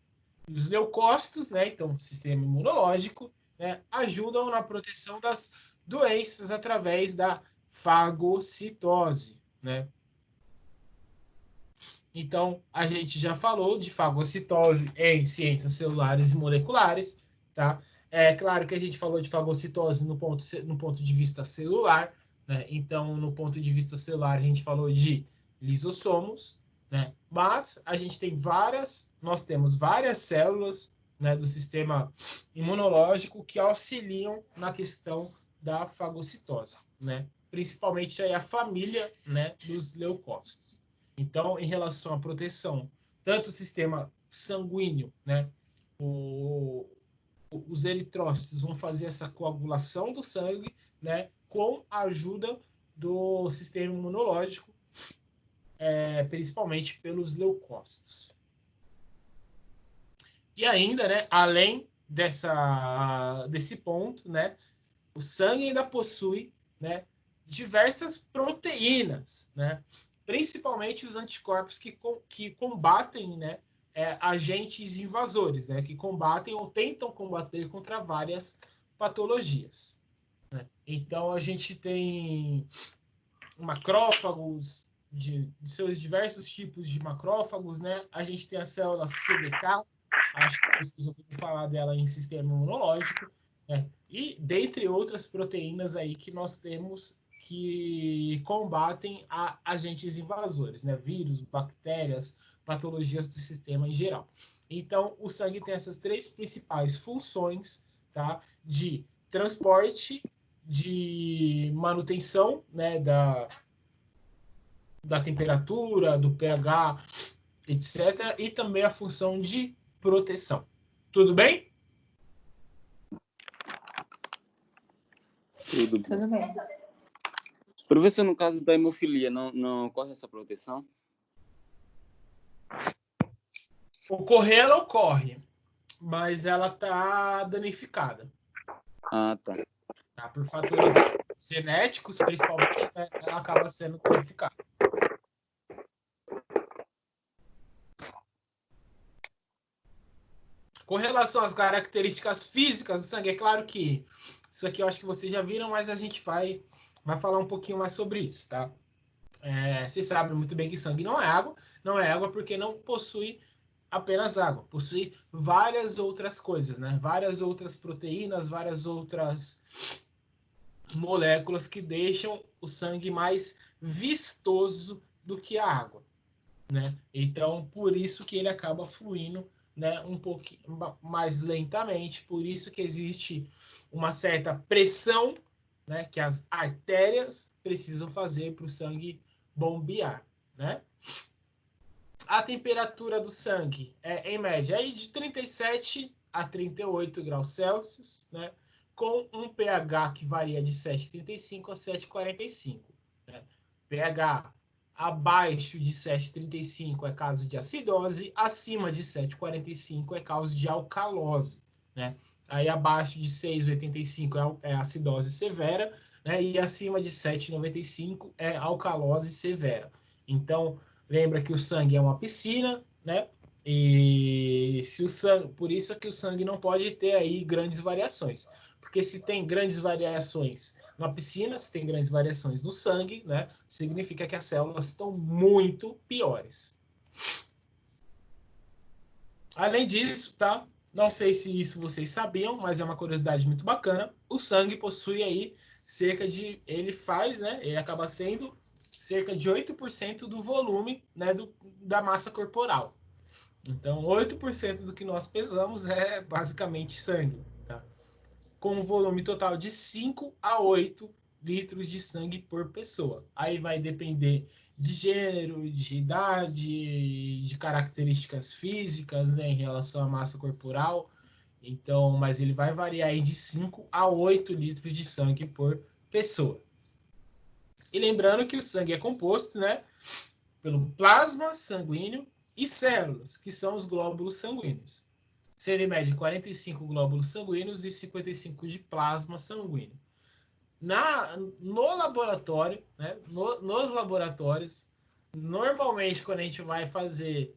Os leucócitos, né? Então, sistema imunológico, né? Ajudam na proteção das doenças através da fagocitose, né? Então, a gente já falou de fagocitose em ciências celulares e moleculares, tá? É claro que a gente falou de fagocitose no ponto de vista celular, né? Então, no ponto de vista celular, a gente falou de lisossomos, né? Mas a gente tem nós temos várias células, né, do sistema imunológico que auxiliam na questão da fagocitose, né? Principalmente aí a família, né, dos leucócitos. Então, em relação à proteção, tanto o sistema sanguíneo, né, os eritrócitos vão fazer essa coagulação do sangue, né, com a ajuda do sistema imunológico, principalmente pelos leucócitos. E ainda, né, além desse ponto, né, o sangue ainda possui, né, diversas proteínas, né, principalmente os anticorpos que combatem, né, agentes invasores, né, que combatem ou tentam combater contra várias patologias, né? Então, a gente tem macrófagos, de seus diversos tipos de macrófagos, né? A gente tem a célula CDK, acho que vocês ouviram falar dela em sistema imunológico, né? E dentre outras proteínas aí que nós temos que combatem agentes invasores, né? Vírus, bactérias, patologias do sistema em geral. Então, o sangue tem essas três principais funções, tá? De transporte, de manutenção, né, da temperatura, do pH, etc. E também a função de proteção. Tudo bem? Tudo bem. Professor, no caso da hemofilia, não ocorre essa proteção? Ocorrer, ela ocorre, mas ela está danificada. Ah, tá. Tá? Por fatores genéticos, principalmente, né, ela acaba sendo danificada. Com relação às características físicas do sangue, é claro que isso aqui eu acho que vocês já viram, mas a gente vai falar um pouquinho mais sobre isso, tá? Vocês sabem muito bem que sangue não é água porque não possui apenas água, possui várias outras coisas, né? Várias outras proteínas, várias outras moléculas que deixam o sangue mais vistoso do que a água, né? Então, por isso que ele acaba fluindo, né, um pouquinho mais lentamente, por isso que existe uma certa pressão, né, que as artérias precisam fazer para o sangue bombear, né? A temperatura do sangue é, em média, aí de 37 a 38 graus Celsius, né? Com um pH que varia de 7,35 a 7,45. Né? pH abaixo de 7,35 é caso de acidose, acima de 7,45 é caso de alcalose. Né? Aí abaixo de 6,85 é acidose severa, né? E acima de 7,95 é alcalose severa. Então, lembra que o sangue é uma piscina, né? E se o sangue, por isso é que o sangue não pode ter aí grandes variações. Porque se tem grandes variações na piscina, se tem grandes variações no sangue, né, significa que as células estão muito piores. Além disso, tá? Não sei se isso vocês sabiam, mas é uma curiosidade muito bacana. O sangue possui aí ele faz, né? Ele acaba sendo cerca de 8% do volume, né, da massa corporal. Então, 8% do que nós pesamos é basicamente sangue, tá? Com um volume total de 5 a 8 litros de sangue por pessoa. Aí vai depender de gênero, de idade, de características físicas, né, em relação à massa corporal. Então, mas ele vai variar aí de 5 a 8 litros de sangue por pessoa. E lembrando que o sangue é composto, né, pelo plasma sanguíneo e células, que são os glóbulos sanguíneos. Ele mede 45 glóbulos sanguíneos e 55 de plasma sanguíneo. No laboratório, né, nos laboratórios, normalmente quando a gente vai fazer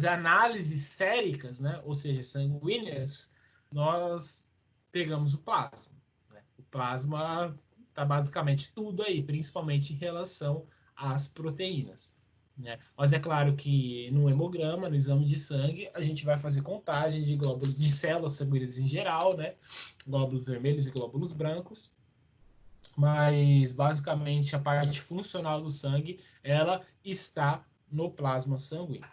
análises séricas, né, ou seja, sanguíneas, nós pegamos o plasma. Né? O plasma está basicamente tudo aí, principalmente em relação às proteínas. Né? Mas é claro que no hemograma, no exame de sangue, a gente vai fazer contagem de glóbulos, de células sanguíneas em geral, né? Glóbulos vermelhos e glóbulos brancos. Mas basicamente a parte funcional do sangue, ela está no plasma sanguíneo.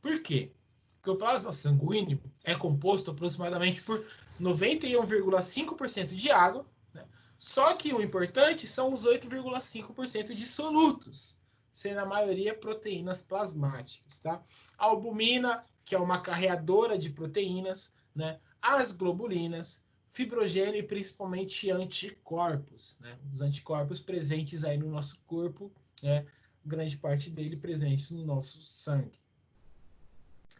Por quê? Porque o plasma sanguíneo é composto aproximadamente por 91,5% de água, né? Só que o importante são os 8,5% de solutos, sendo a maioria proteínas plasmáticas, tá? A albumina, que é uma carreadora de proteínas, né? As globulinas, fibrogênio e principalmente anticorpos, né? Os anticorpos presentes aí no nosso corpo, né? Grande parte dele presentes no nosso sangue.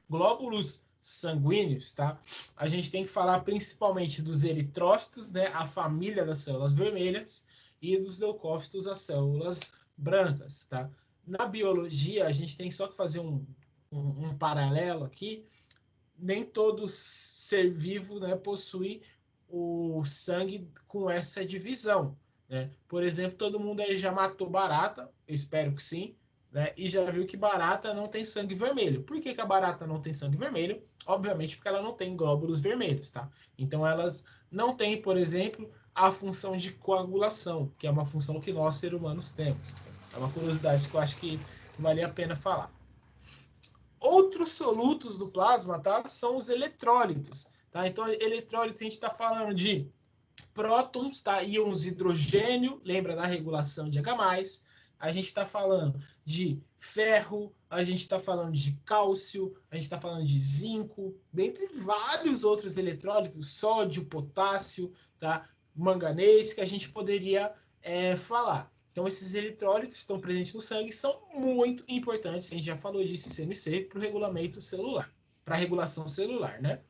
Glóbulos sanguíneos, tá? A gente tem que falar principalmente dos eritrócitos, né? A família das células vermelhas, e dos leucócitos, as células brancas, tá? Na biologia, a gente tem só que fazer um paralelo aqui. Nem todo ser vivo, né, possui o sangue com essa divisão, né? Por exemplo, todo mundo aí já matou barata, eu espero que sim, né? E já viu que barata não tem sangue vermelho. Por que a barata não tem sangue vermelho? Obviamente porque ela não tem glóbulos vermelhos, tá? Então elas não têm, por exemplo, a função de coagulação, que é uma função que nós, seres humanos, temos. É uma curiosidade que eu acho que vale a pena falar. Outros solutos do plasma, tá? São os eletrólitos, tá? Então, eletrólitos a gente está falando de prótons, tá? Íons hidrogênio, lembra da regulação de H+. A gente está falando de ferro, a gente está falando de cálcio, a gente está falando de zinco, dentre vários outros eletrólitos, sódio, potássio, tá? Manganês, que a gente poderia falar. Então, esses eletrólitos que estão presentes no sangue são muito importantes, a gente já falou disso em CMC, para o regulamento celular, para a regulação celular, né?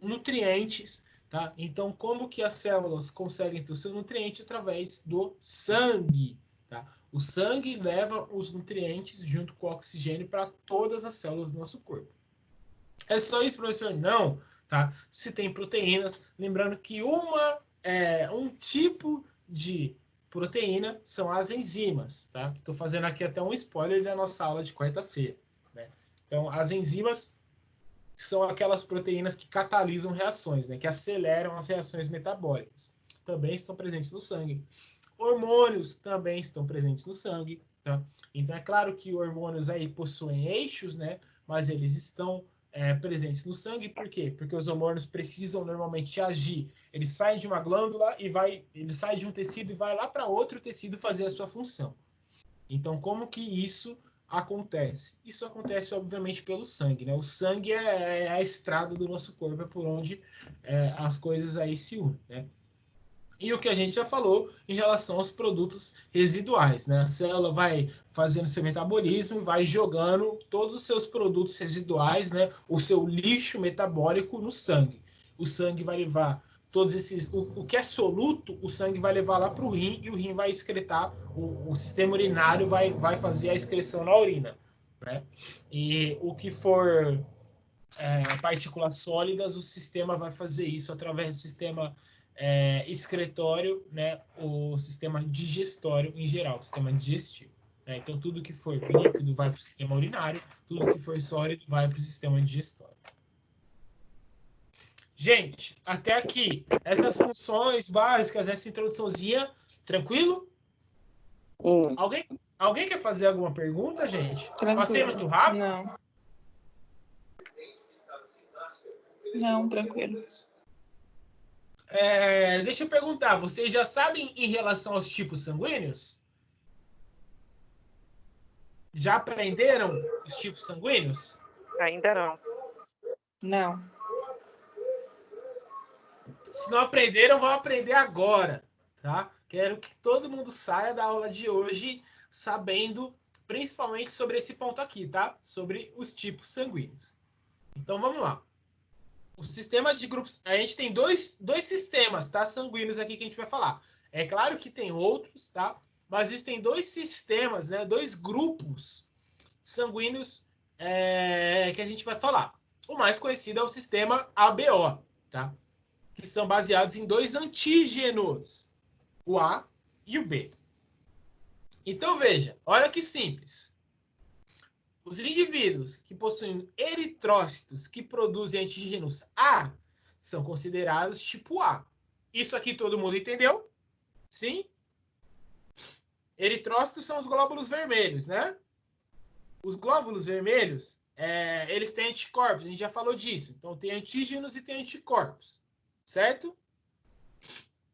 Nutrientes, tá? Então, como que as células conseguem ter o seu nutriente? Através do sangue, tá? O sangue leva os nutrientes junto com o oxigênio para todas as células do nosso corpo. É só isso, professor? Não, tá? Se tem proteínas, lembrando que um tipo de proteína são as enzimas, tá? Estou fazendo aqui até um spoiler da nossa aula de quarta-feira, né? Então, as enzimas são aquelas proteínas que catalisam reações, né? Que aceleram as reações metabólicas. Também estão presentes no sangue. Hormônios também estão presentes no sangue, tá? Então, é claro que hormônios aí possuem eixos, né? Mas eles estão presentes no sangue, por quê? Porque os hormônios precisam normalmente agir. Eles saem de uma glândula ele sai de um tecido e vai lá para outro tecido fazer a sua função. Então, como que isso acontece? Isso acontece, obviamente, pelo sangue, né? O sangue é a estrada do nosso corpo, é por onde as coisas aí se unem, né? E o que a gente já falou em relação aos produtos residuais, né? A célula vai fazendo seu metabolismo e vai jogando todos os seus produtos residuais, né? O seu lixo metabólico no sangue. O sangue vai levar todos esses, o que é soluto, o sangue vai levar lá para o rim e o rim vai excretar, o sistema urinário vai fazer a excreção na urina, né? E o que for partículas sólidas, o sistema vai fazer isso através do sistema excretório, né? O sistema digestório em geral, o sistema digestivo. Né? Então, tudo que for líquido vai para o sistema urinário, tudo que for sólido vai para o sistema digestório. Gente, até aqui, essas funções básicas, essa introduçãozinha, tranquilo? Alguém quer fazer alguma pergunta, gente? Tranquilo. Passei muito rápido? Não, tranquilo. Deixa eu perguntar, vocês já sabem em relação aos tipos sanguíneos? Já aprenderam os tipos sanguíneos? Ainda não. Não. Se não aprenderam, vão aprender agora, tá? Quero que todo mundo saia da aula de hoje sabendo, principalmente sobre esse ponto aqui, tá? Sobre os tipos sanguíneos. Então, vamos lá. O sistema de grupos... A gente tem dois sistemas, tá? Sanguíneos aqui que a gente vai falar. É claro que tem outros, tá? Mas existem dois sistemas, né? Dois grupos sanguíneos que a gente vai falar. O mais conhecido é o sistema ABO, tá? Que são baseados em dois antígenos, o A e o B. Então, veja, olha que simples. Os indivíduos que possuem eritrócitos que produzem antígenos A são considerados tipo A. Isso aqui todo mundo entendeu? Sim? Eritrócitos são os glóbulos vermelhos, né? Os glóbulos vermelhos, eles têm anticorpos, a gente já falou disso. Então, tem antígenos e tem anticorpos. Certo?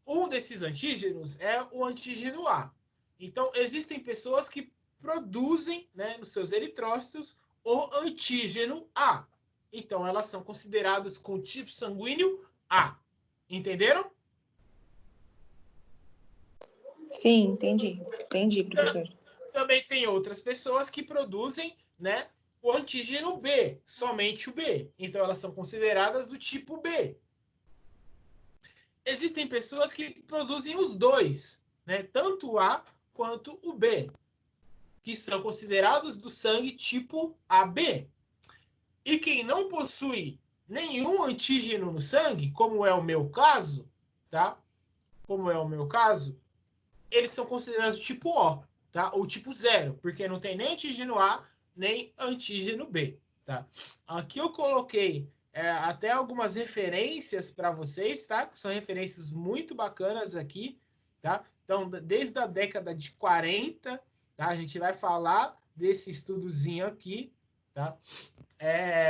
Um desses antígenos é o antígeno A. Então, existem pessoas que produzem, né, nos seus eritrócitos o antígeno A. Então, elas são consideradas com tipo sanguíneo A. Entenderam? Sim, entendi. Entendi, professor. Também tem outras pessoas que produzem, né, o antígeno B, somente o B. Então, elas são consideradas do tipo B. Existem pessoas que produzem os dois, né? Tanto o A quanto o B, que são considerados do sangue tipo AB. E quem não possui nenhum antígeno no sangue, como é o meu caso, tá? Como é o meu caso, eles são considerados tipo O, tá? Ou tipo 0, porque não tem nem antígeno A, nem antígeno B, tá? Aqui eu coloquei até algumas referências para vocês, tá? Que são referências muito bacanas aqui, tá? Então, desde a década de 40, tá? A gente vai falar desse estudozinho aqui, tá?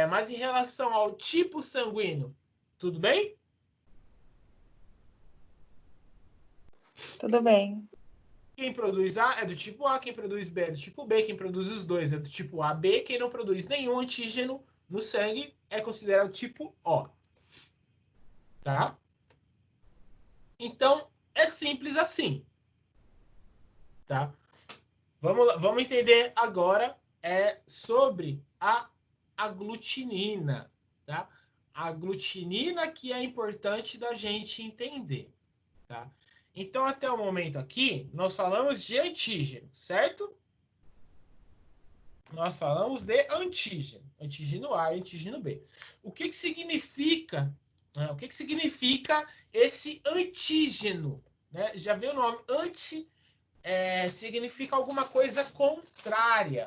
Mas em relação ao tipo sanguíneo, tudo bem? Tudo bem. Quem produz A é do tipo A, quem produz B é do tipo B, quem produz os dois é do tipo AB, quem não produz nenhum antígeno no sangue é considerado tipo O. Tá? Então, é simples assim. Tá? Vamos entender agora sobre a aglutinina. Tá? A aglutinina que é importante da gente entender. Tá? Então, até o momento aqui, nós falamos de antígeno, certo? Nós falamos de antígeno. Antígeno A e antígeno B. O que significa? O que significa esse antígeno? Né? Já viu o nome? Significa alguma coisa contrária.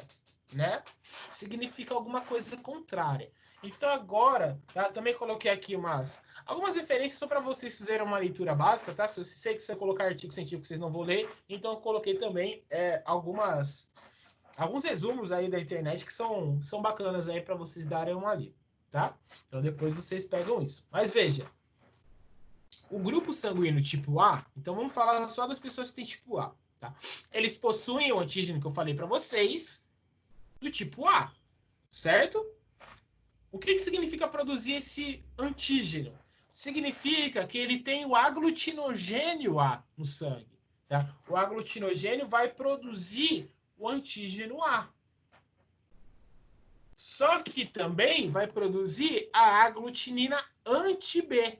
Né? Significa alguma coisa contrária. Então agora, tá? Também coloquei aqui algumas referências só para vocês fizerem uma leitura básica, tá? Se eu sei que se eu colocar artigo científico vocês não vão ler, então eu coloquei também alguns resumos aí da internet que são bacanas aí para vocês darem uma lida, tá? Então depois vocês pegam isso. Mas veja, o grupo sanguíneo tipo A, então vamos falar só das pessoas que têm tipo A, tá? Eles possuem o antígeno que eu falei para vocês do tipo A, certo? O que significa produzir esse antígeno? Significa que ele tem o aglutinogênio A no sangue. Tá? O aglutinogênio vai produzir o antígeno A. Só que também vai produzir a aglutinina anti-B.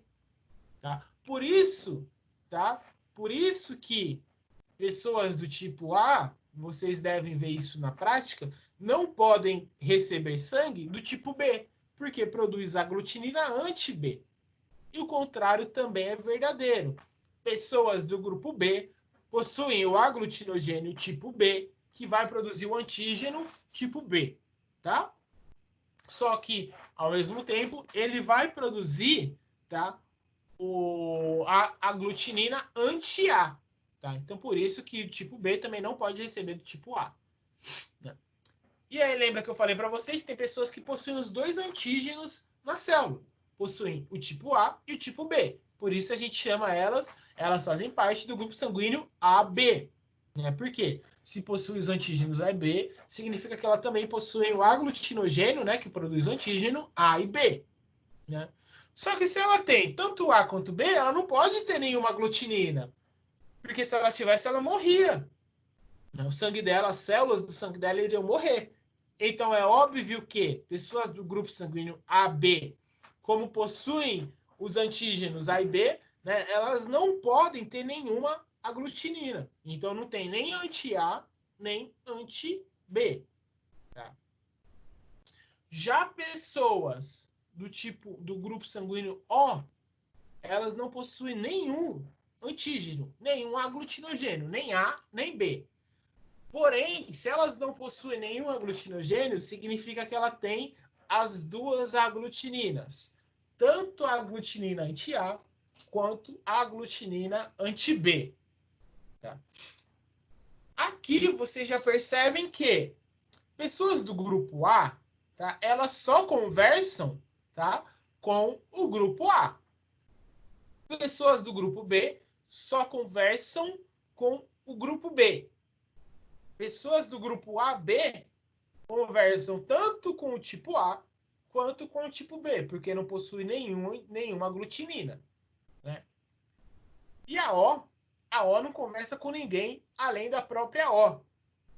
Tá? Por isso, tá? Por isso que pessoas do tipo A, vocês devem ver isso na prática, não podem receber sangue do tipo B, porque produz aglutinina anti-B. E o contrário também é verdadeiro. Pessoas do grupo B possuem o aglutinogênio tipo B, que vai produzir o antígeno tipo B, tá? Só que, ao mesmo tempo, ele vai produzir, tá, a aglutinina anti-A. Tá? Então, por isso que o tipo B também não pode receber do tipo A. Né? E aí, lembra que eu falei para vocês? Tem pessoas que possuem os dois antígenos na célula. Possuem o tipo A e o tipo B. Por isso a gente chama elas fazem parte do grupo sanguíneo AB. Né? Por quê? Se possui os antígenos A e B, significa que ela também possui o aglutinogênio, né, que produz o antígeno A e B. Né? Só que se ela tem tanto A quanto B, ela não pode ter nenhuma aglutinina. Porque se ela tivesse, ela morria. O sangue dela, as células do sangue dela iriam morrer. Então é óbvio que pessoas do grupo sanguíneo AB, como possuem os antígenos A e B, né, elas não podem ter nenhuma aglutinina. Então não tem nem anti-A, nem anti-B. Tá? Já pessoas do tipo do grupo sanguíneo O, elas não possuem nenhum antígeno, nenhum aglutinogênio, nem A, nem B. Porém, se elas não possuem nenhum aglutinogênio, significa que ela tem as duas aglutininas. Tanto a aglutinina anti-A quanto a aglutinina anti-B. Tá? Aqui vocês já percebem que pessoas do grupo A, tá, elas só conversam, tá, com o grupo A. Pessoas do grupo B só conversam com o grupo B. Pessoas do grupo AB conversam tanto com o tipo A quanto com o tipo B, porque não possui nenhuma aglutinina. Né? E a O não conversa com ninguém além da própria O.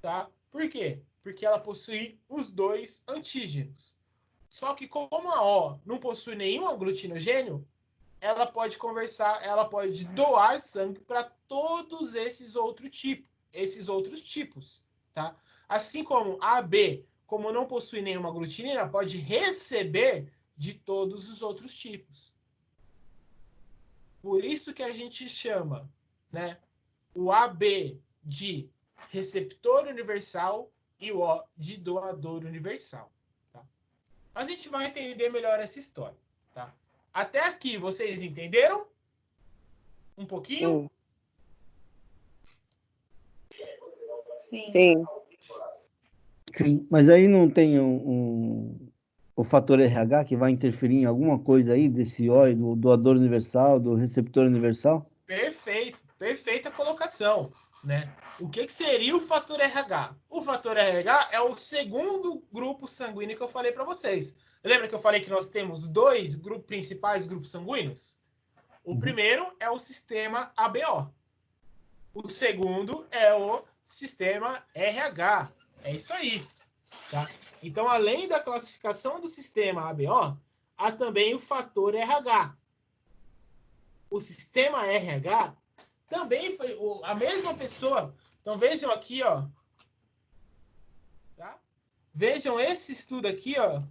Tá? Por quê? Porque ela possui os dois antígenos. Só que como a O não possui nenhum aglutinogênio, ela pode conversar, ela pode doar sangue para todos esses outros tipos, tá? Assim como a B, como não possui nenhuma aglutinina, pode receber de todos os outros tipos. Por isso que a gente chama, né, o AB de receptor universal e o O de doador universal. Tá? A gente vai entender melhor essa história. Tá? Até aqui, vocês entenderam? Um pouquinho? Sim. Sim. Sim, mas aí não tem o fator RH que vai interferir em alguma coisa aí desse O, do doador universal, do receptor universal? Perfeito, perfeita colocação. Né? O que seria o fator RH? O fator RH é o segundo grupo sanguíneo que eu falei para vocês. Lembra que eu falei que nós temos dois principais grupos sanguíneos? O primeiro é o sistema ABO. O segundo é o sistema RH. É isso aí. Tá? Então, além da classificação do sistema ABO, há também o fator RH. O sistema RH também foi a mesma pessoa. Então, vejam aqui, ó. Tá? Vejam esse estudo aqui, ó.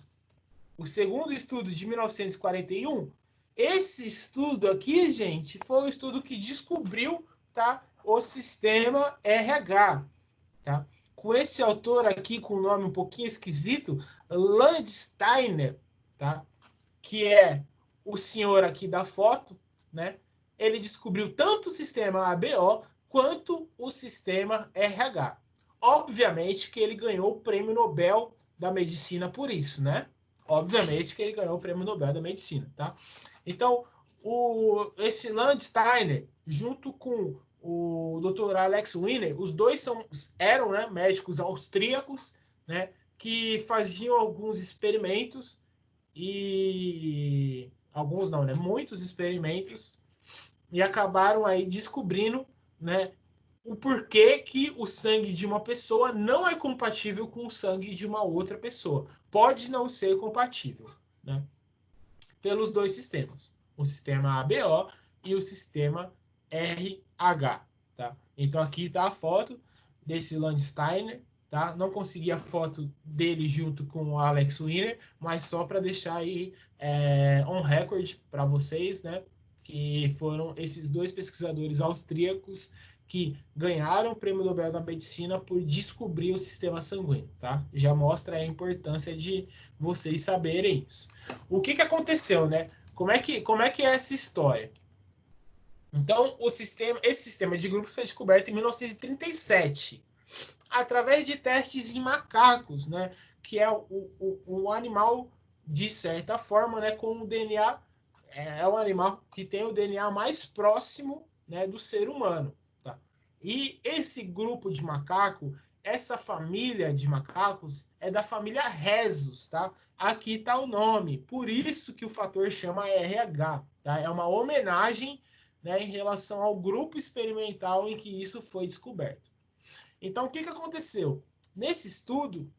O segundo estudo de 1941. Esse estudo aqui, gente, foi o estudo que descobriu, tá, o sistema RH. Tá? Com esse autor aqui, com um nome um pouquinho esquisito, Landsteiner, tá? Que é o senhor aqui da foto, né? Ele descobriu tanto o sistema ABO quanto o sistema RH. Obviamente que ele ganhou o Prêmio Nobel da Medicina por isso, né? Obviamente que ele ganhou o Prêmio Nobel da Medicina, tá? Então, esse Landsteiner, junto com o Dr. Alex Wiener, os dois eram, né, médicos austríacos, né, que faziam alguns experimentos e alguns não, né, muitos experimentos e acabaram aí descobrindo, né, o porquê que o sangue de uma pessoa não é compatível com o sangue de uma outra pessoa. Pode não ser compatível, né? Pelos dois sistemas, o sistema ABO e o sistema RH, tá? Então aqui está a foto desse Landsteiner, tá? Não consegui a foto dele junto com o Alex Wiener, mas só para deixar aí on record para vocês, né? Que foram esses dois pesquisadores austríacos que ganharam o Prêmio Nobel da Medicina por descobrir o sistema sanguíneo, tá? Já mostra a importância de vocês saberem isso. O que aconteceu, né? Como é que é essa história? Então, esse sistema de grupos foi descoberto em 1937, através de testes em macacos, né? Que é o animal, de certa forma, né, com o DNA, é o animal que tem o DNA mais próximo, né, do ser humano. Tá? E esse grupo de macaco, essa família de macacos, é da família Rhesus, tá? Aqui está o nome, por isso que o fator chama RH, tá? É uma homenagem, né, em relação ao grupo experimental em que isso foi descoberto. Então, o que aconteceu? Nesse estudo,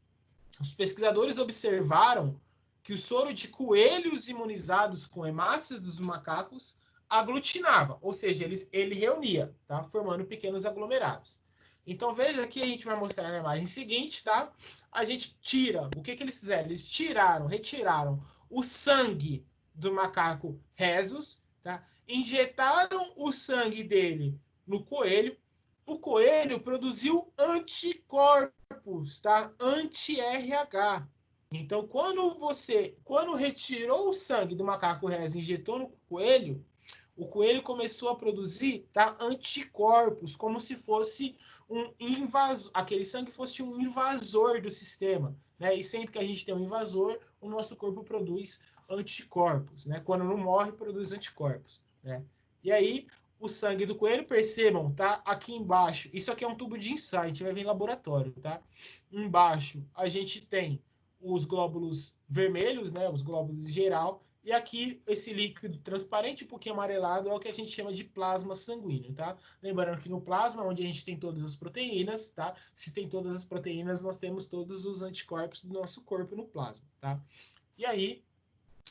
os pesquisadores observaram que o soro de coelhos imunizados com hemácias dos macacos aglutinava, ou seja, ele reunia, tá? Formando pequenos aglomerados. Então, veja aqui, a gente vai mostrar na imagem seguinte, tá? A gente tira, o que eles fizeram? Eles retiraram o sangue do macaco Rhesus, tá? Injetaram o sangue dele no coelho. O coelho produziu anticorpos, tá? Anti-RH. Então, quando retirou o sangue do macaco Rhesus e injetou no coelho, o coelho começou a produzir, tá, anticorpos, como se fosse um invasor, aquele sangue fosse um invasor do sistema, né? E sempre que a gente tem um invasor, o nosso corpo produz anticorpos, né? Quando não morre, produz anticorpos, né? E aí, o sangue do coelho, percebam, tá? Aqui embaixo, isso aqui é um tubo de ensaio, a gente vai ver em laboratório, tá? Embaixo, a gente tem os glóbulos vermelhos, né? Os glóbulos em geral, e aqui, esse líquido transparente, um pouquinho amarelado, é o que a gente chama de plasma sanguíneo, tá? Lembrando que no plasma, onde a gente tem todas as proteínas, tá? Se tem todas as proteínas, nós temos todos os anticorpos do nosso corpo no plasma, tá? E aí,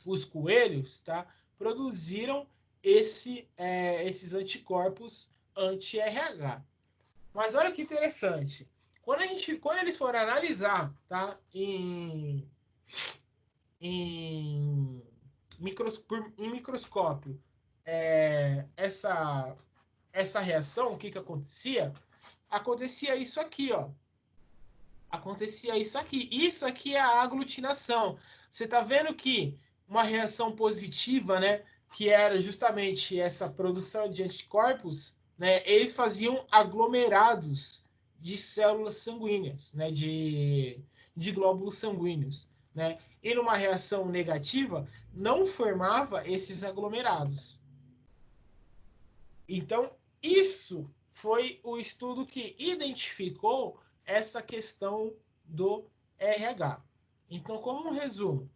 os coelhos, tá? Produziram esses anticorpos anti-RH. Mas olha que interessante. Quando eles foram analisar, tá? Em microscópio, essa reação, o que acontecia? Acontecia isso aqui, ó. Acontecia isso aqui. Isso aqui é a aglutinação. Você está vendo que uma reação positiva, né, que era justamente essa produção de anticorpos, né, eles faziam aglomerados de células sanguíneas, né, de glóbulos sanguíneos, né? E numa reação negativa, não formava esses aglomerados. Então, isso foi o estudo que identificou essa questão do RH. Então, como um resumo,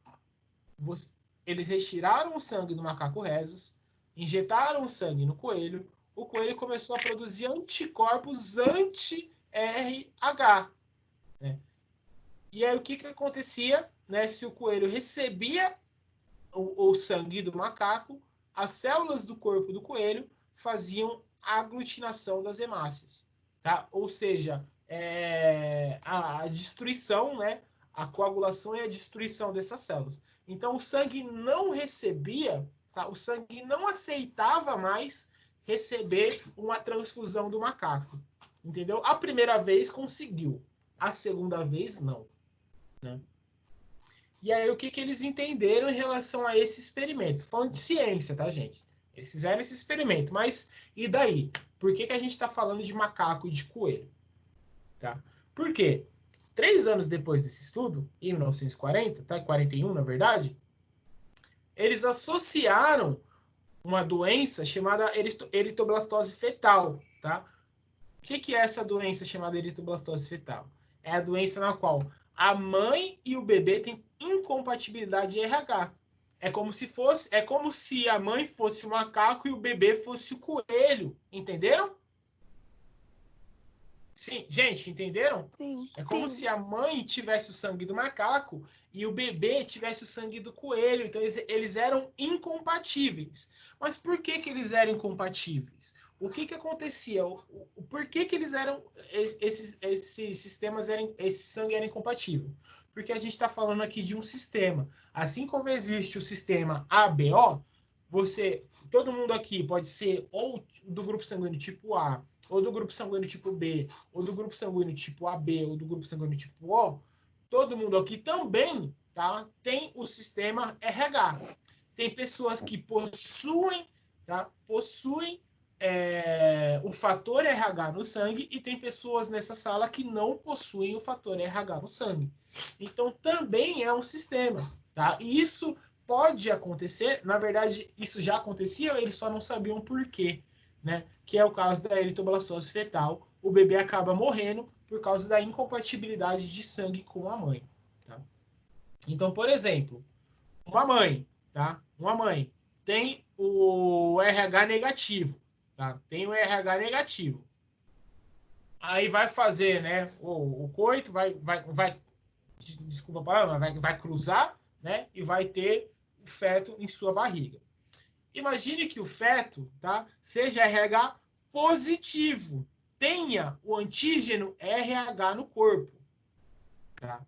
eles retiraram o sangue do macaco Rhesus, injetaram o sangue no coelho, o coelho começou a produzir anticorpos anti-RH. Né? E aí o que acontecia? Né? Se o coelho recebia o sangue do macaco, as células do corpo do coelho faziam a aglutinação das hemácias. Tá? Ou seja, a destruição, né? A coagulação e a destruição dessas células. Então, o sangue não recebia, tá? O sangue não aceitava mais receber uma transfusão do macaco. Entendeu? A primeira vez conseguiu, a segunda vez não. Né? E aí, o que eles entenderam em relação a esse experimento? Falando de ciência, tá, gente? Eles fizeram esse experimento, mas e daí? Por que a gente está falando de macaco e de coelho? Tá? Por quê? 3 anos depois desse estudo, em 1940, tá? 41, na verdade, eles associaram uma doença chamada eritoblastose fetal, tá? O que é essa doença chamada eritoblastose fetal? É a doença na qual a mãe e o bebê têm incompatibilidade de RH. É como se a mãe fosse o macaco e o bebê fosse o coelho, entenderam? Sim, gente, entenderam? Sim. É como se a mãe tivesse o sangue do macaco e o bebê tivesse o sangue do coelho. Então, eles eram incompatíveis. Mas por que que eles eram incompatíveis? O que que acontecia? Por que que eles eram... Esses sistemas eram... Esse sangue era incompatível? Porque a gente está falando aqui de um sistema. Assim como existe o sistema ABO, todo mundo aqui pode ser ou do grupo sanguíneo tipo A, ou do grupo sanguíneo tipo B, ou do grupo sanguíneo tipo AB, ou do grupo sanguíneo tipo O, todo mundo aqui também, tá, tem o sistema RH. Tem pessoas que possuem, tá, o fator RH no sangue e tem pessoas nessa sala que não possuem o fator RH no sangue. Então, também é um sistema, tá? E isso pode acontecer, na verdade, isso já acontecia, eles só não sabiam por quê, né? Que é o caso da eritoblastose fetal. O bebê acaba morrendo por causa da incompatibilidade de sangue com a mãe. Tá? Então, por exemplo, uma mãe, tá? Uma mãe tem o RH negativo, tá? Tem o RH negativo. Aí vai fazer, né? O coito vai desculpa a palavra, vai cruzar, né? E vai ter o feto em sua barriga. Imagine que o feto, tá, seja RH positivo, tenha o antígeno RH no corpo. Tá?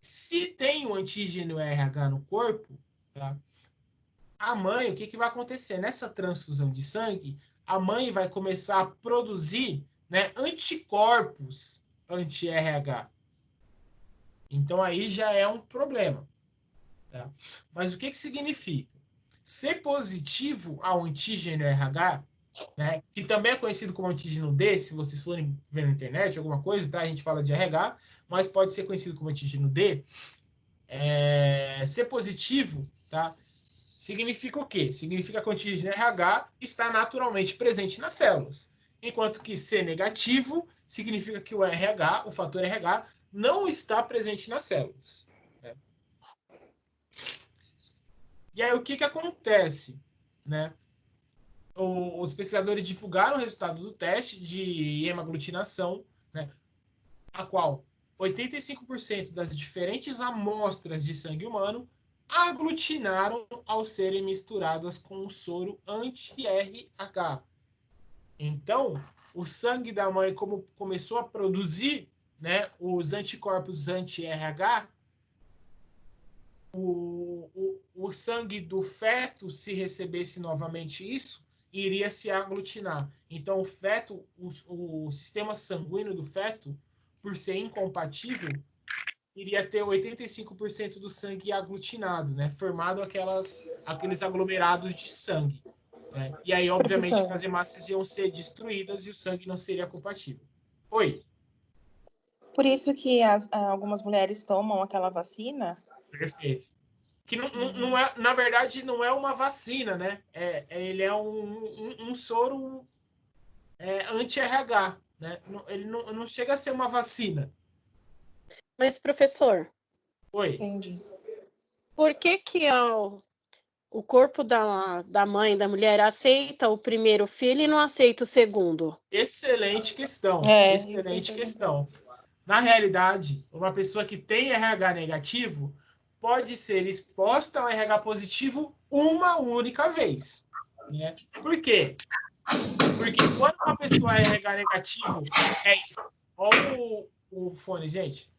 Se tem o antígeno RH no corpo, tá, a mãe, o que, que vai acontecer? Nessa transfusão de sangue, a mãe vai começar a produzir, né, anticorpos anti-RH. Então aí já é um problema. Tá? Mas o que, que significa? Ser positivo ao antígeno RH, né, que também é conhecido como antígeno D, se vocês forem ver na internet, alguma coisa, tá? A gente fala de RH, mas pode ser conhecido como antígeno D. Ser positivo, tá? Significa o quê? Significa que o antígeno RH está naturalmente presente nas células. Enquanto que ser negativo significa que o RH, o fator RH, não está presente nas células. Né? E aí, o que, que acontece? Né? Os pesquisadores divulgaram o resultado do teste de hemaglutinação, né? A qual 85% das diferentes amostras de sangue humano aglutinaram ao serem misturadas com o soro anti-RH. Então, o sangue da mãe, como começou a produzir, né, os anticorpos anti-RH, o sangue do feto, se recebesse novamente isso, iria se aglutinar. Então, o feto, o sistema sanguíneo do feto, por ser incompatível, iria ter 85% do sangue aglutinado, né? Formado aqueles aglomerados de sangue. Né? E aí, obviamente, Professor. as hemácias iam ser destruídas e o sangue não seria compatível. Oi. Por isso que algumas mulheres tomam aquela vacina? Perfeito. Que não é, na verdade, não é uma vacina, né? Ele é um soro anti-RH, né? Ele não chega a ser uma vacina. Mas, professor, Oi. Entendi. por que o corpo da mãe, da mulher, aceita o primeiro filho e não aceita o segundo? Excelente questão. Isso que eu Excelente ia questão. Na realidade, uma pessoa que tem RH negativo pode ser exposta ao RH positivo uma única vez. Né? Por quê? Porque quando uma pessoa é RH negativo, olha o fone, gente.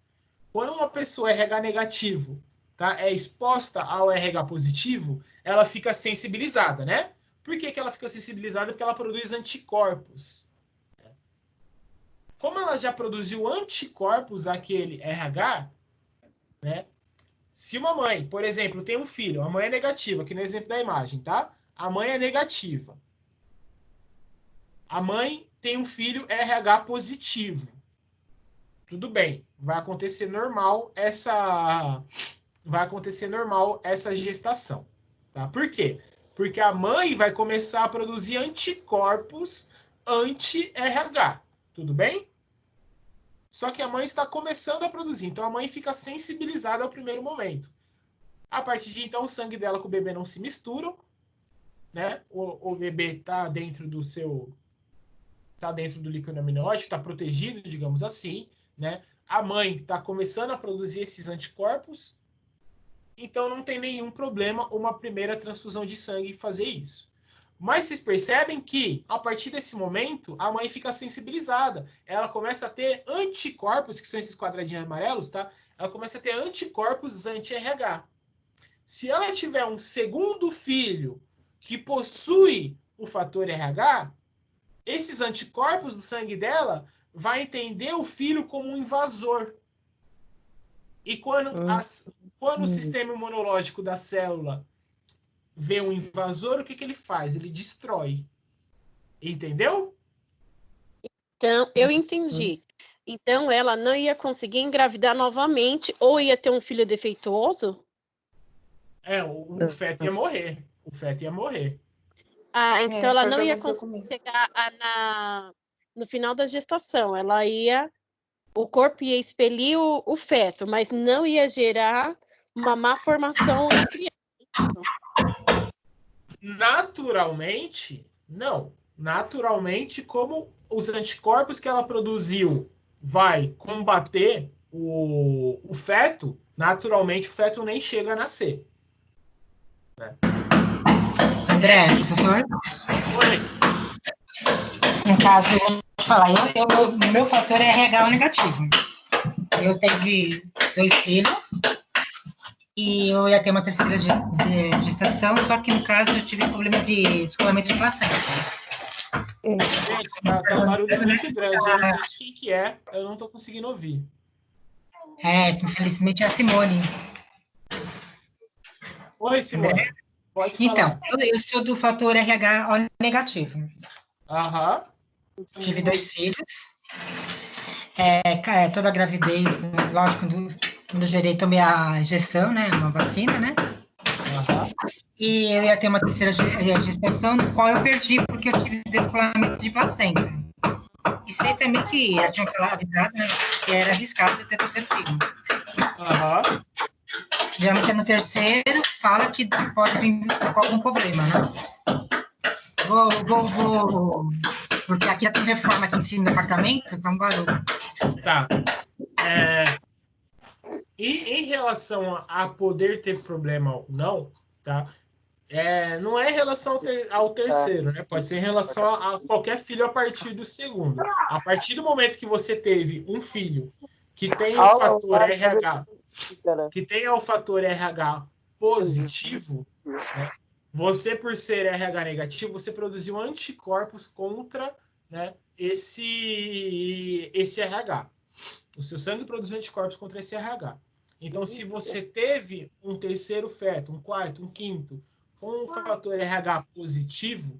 Quando uma pessoa é RH negativo, tá, é exposta ao RH positivo, ela fica sensibilizada, né? Por que, que ela fica sensibilizada? Porque ela produz anticorpos. Como ela já produziu anticorpos àquele RH, né? Se uma mãe, por exemplo, tem um filho, a mãe é negativa, aqui no exemplo da imagem, tá? A mãe é negativa. A mãe tem um filho RH positivo. Tudo bem, vai acontecer normal essa gestação, tá? Por quê? Porque a mãe vai começar a produzir anticorpos anti-RH, tudo bem? Só que a mãe está começando a produzir, então a mãe fica sensibilizada ao primeiro momento. A partir de então, o sangue dela com o bebê não se misturam, né? O bebê está dentro do seu está dentro do líquido amniótico, está protegido, digamos assim, né? A mãe está começando a produzir esses anticorpos, então não tem nenhum problema uma primeira transfusão de sangue fazer isso. Mas vocês percebem que, a partir desse momento, a mãe fica sensibilizada. Ela começa a ter anticorpos, que são esses quadradinhos amarelos, tá? Ela começa a ter anticorpos anti-RH. Se ela tiver um segundo filho que possui o fator RH, esses anticorpos do sangue dela vai entender o filho como um invasor. E quando o sistema imunológico da célula vê um invasor, o que ele faz? Ele destrói. Entendeu? Então, eu entendi. Então, ela não ia conseguir engravidar novamente ou ia ter um filho defeituoso? O feto ia morrer. O feto ia morrer. Ah, então ela não ia aconteceu conseguir comigo. chegar no final da gestação. O corpo ia expelir o feto, mas não ia gerar uma má formação na criança. Naturalmente, não. Naturalmente, como os anticorpos que ela produziu vai combater o feto, naturalmente o feto nem chega a nascer. André, professor? Oi. No caso, eu vou te falar, meu fator é RH negativo. Eu tive 2 filhos e eu ia ter uma terceira de gestação, só que no caso eu tive problema de descolamento de placenta. Gente, tá um barulho muito grande. Eu não sei de quem que é, eu não tô conseguindo ouvir. Infelizmente é a Simone. Oi, Simone. Pode falar. Então, eu sou do fator RH negativo. Aham. Tive 2 filhos. Toda a gravidez, lógico, quando eu gerei, tomei a injeção, né? Uma vacina, né? E eu ia ter uma terceira gestação, no qual eu perdi, porque eu tive descolamento de placenta. E sei também que já tinham avisado, né? Que era arriscado ter terceiro filho. Geralmente no terceiro fala que pode vir com algum problema, né? Porque aqui tem reforma aqui em cima do apartamento, então um barulho. Tá. E em relação a poder ter problema ou não, tá? Não é em relação ao terceiro, né? Pode ser em relação a qualquer filho a partir do segundo. A partir do momento que você teve um filho que tem o fator RH, positivo, né? Você, por ser RH negativo, você produziu anticorpos contra, né, esse RH. O seu sangue produziu anticorpos contra esse RH. Então, se você teve um terceiro feto, um quarto, um quinto, com um fator RH positivo,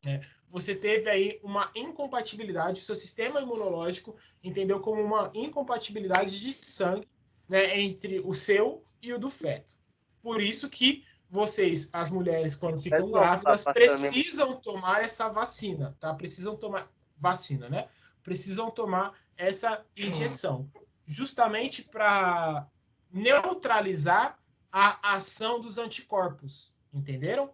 né, você teve aí uma incompatibilidade, o seu sistema imunológico entendeu como uma incompatibilidade de sangue, né, entre o seu e o do feto. Por isso que vocês, as mulheres, quando ficam grávidas, precisam tomar essa vacina, tá? Precisam tomar vacina, né? Precisam tomar essa injeção, justamente para neutralizar a ação dos anticorpos, entenderam?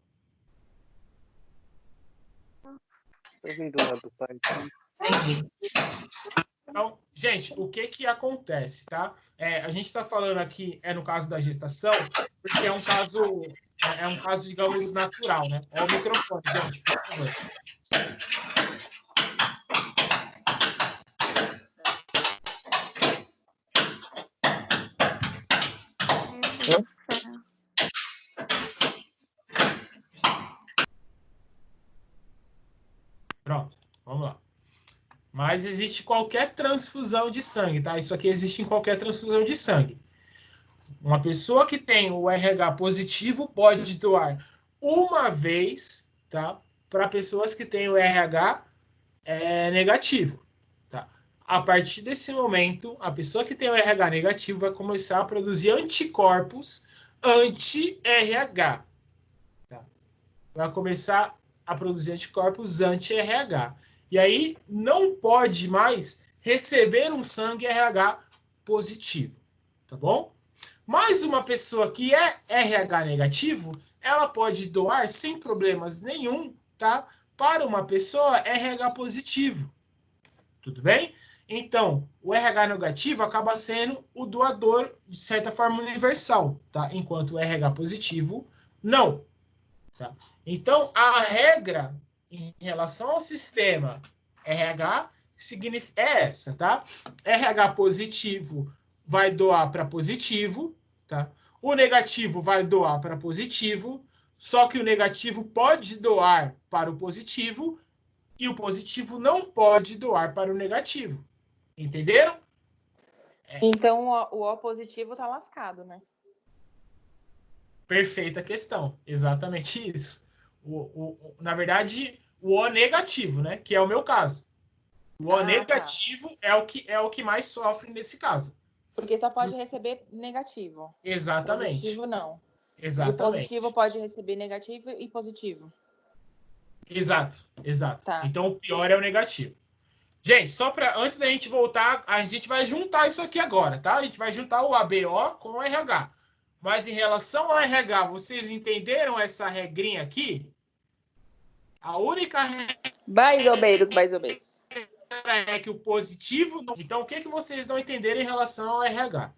Então, gente, o que acontece, tá? A gente está falando aqui, no caso da gestação, porque é um caso, digamos, natural, né? Olha o microfone, gente, por favor. Pronto, vamos lá. Mas existe qualquer transfusão de sangue, tá? Isso aqui existe em qualquer transfusão de sangue. Uma pessoa que tem o RH positivo pode doar uma vez, tá? Para pessoas que têm o RH negativo, tá? A partir desse momento, a pessoa que tem o RH negativo vai começar a produzir anticorpos anti-RH, tá? Vai começar a produzir anticorpos anti-RH. E aí não pode mais receber um sangue RH positivo, tá bom? Mas uma pessoa que é RH negativo, ela pode doar sem problemas nenhum, tá? para uma pessoa RH positivo. Tudo bem? Então, o RH negativo acaba sendo o doador, de certa forma, universal, tá? Enquanto o RH positivo, não. Tá? Então, a regra em relação ao sistema RH é essa, tá? RH positivo vai doar para positivo, tá? O negativo vai doar para positivo, só que o negativo pode doar para o positivo e o positivo não pode doar para o negativo. Entenderam? Então, o O positivo tá lascado, né? Perfeita questão. Exatamente isso. Na verdade, o O negativo, né? Que é o meu caso. O O negativo tá. é o que mais sofre nesse caso. Porque só pode receber negativo. Exatamente. Positivo não. Exatamente. E o positivo pode receber negativo e positivo. Exato. Tá. Então o pior é o negativo. Gente, só para antes da gente voltar, a gente vai juntar isso aqui agora, tá? A gente vai juntar o ABO com o RH. Mas em relação ao RH, vocês entenderam essa regrinha aqui? A única regra mais ou menos. É que o positivo... Não... Então, o que vocês não entenderam em relação ao RH?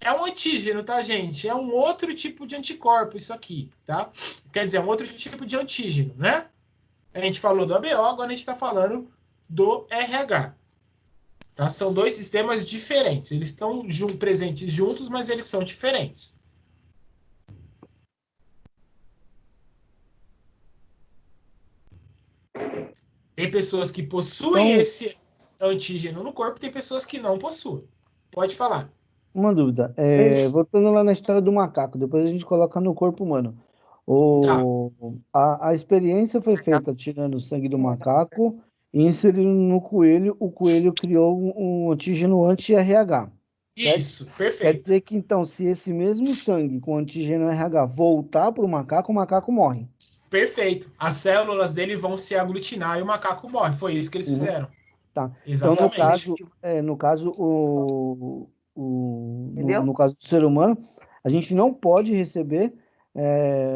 É um antígeno, tá, gente? É um outro tipo de anticorpo isso aqui, tá? Quer dizer, um outro tipo de antígeno, né? A gente falou do ABO, agora a gente está falando do RH. Tá? São dois sistemas diferentes. Eles estão presentes juntos, mas eles são diferentes. Tem pessoas que possuem esse antígeno no corpo, tem pessoas que não possuem. Pode falar. Uma dúvida. Voltando lá na história do macaco, depois a gente coloca no corpo humano. A experiência foi feita tirando o sangue do macaco e inserindo no coelho. O coelho criou um antígeno anti-RH. Isso, perfeito. Quer dizer que, então, se esse mesmo sangue com antígeno RH voltar para o macaco morre. Perfeito. As células dele vão se aglutinar e o macaco morre. Foi isso que eles fizeram. Tá. Exatamente. Então, no caso do ser humano, a gente não pode receber,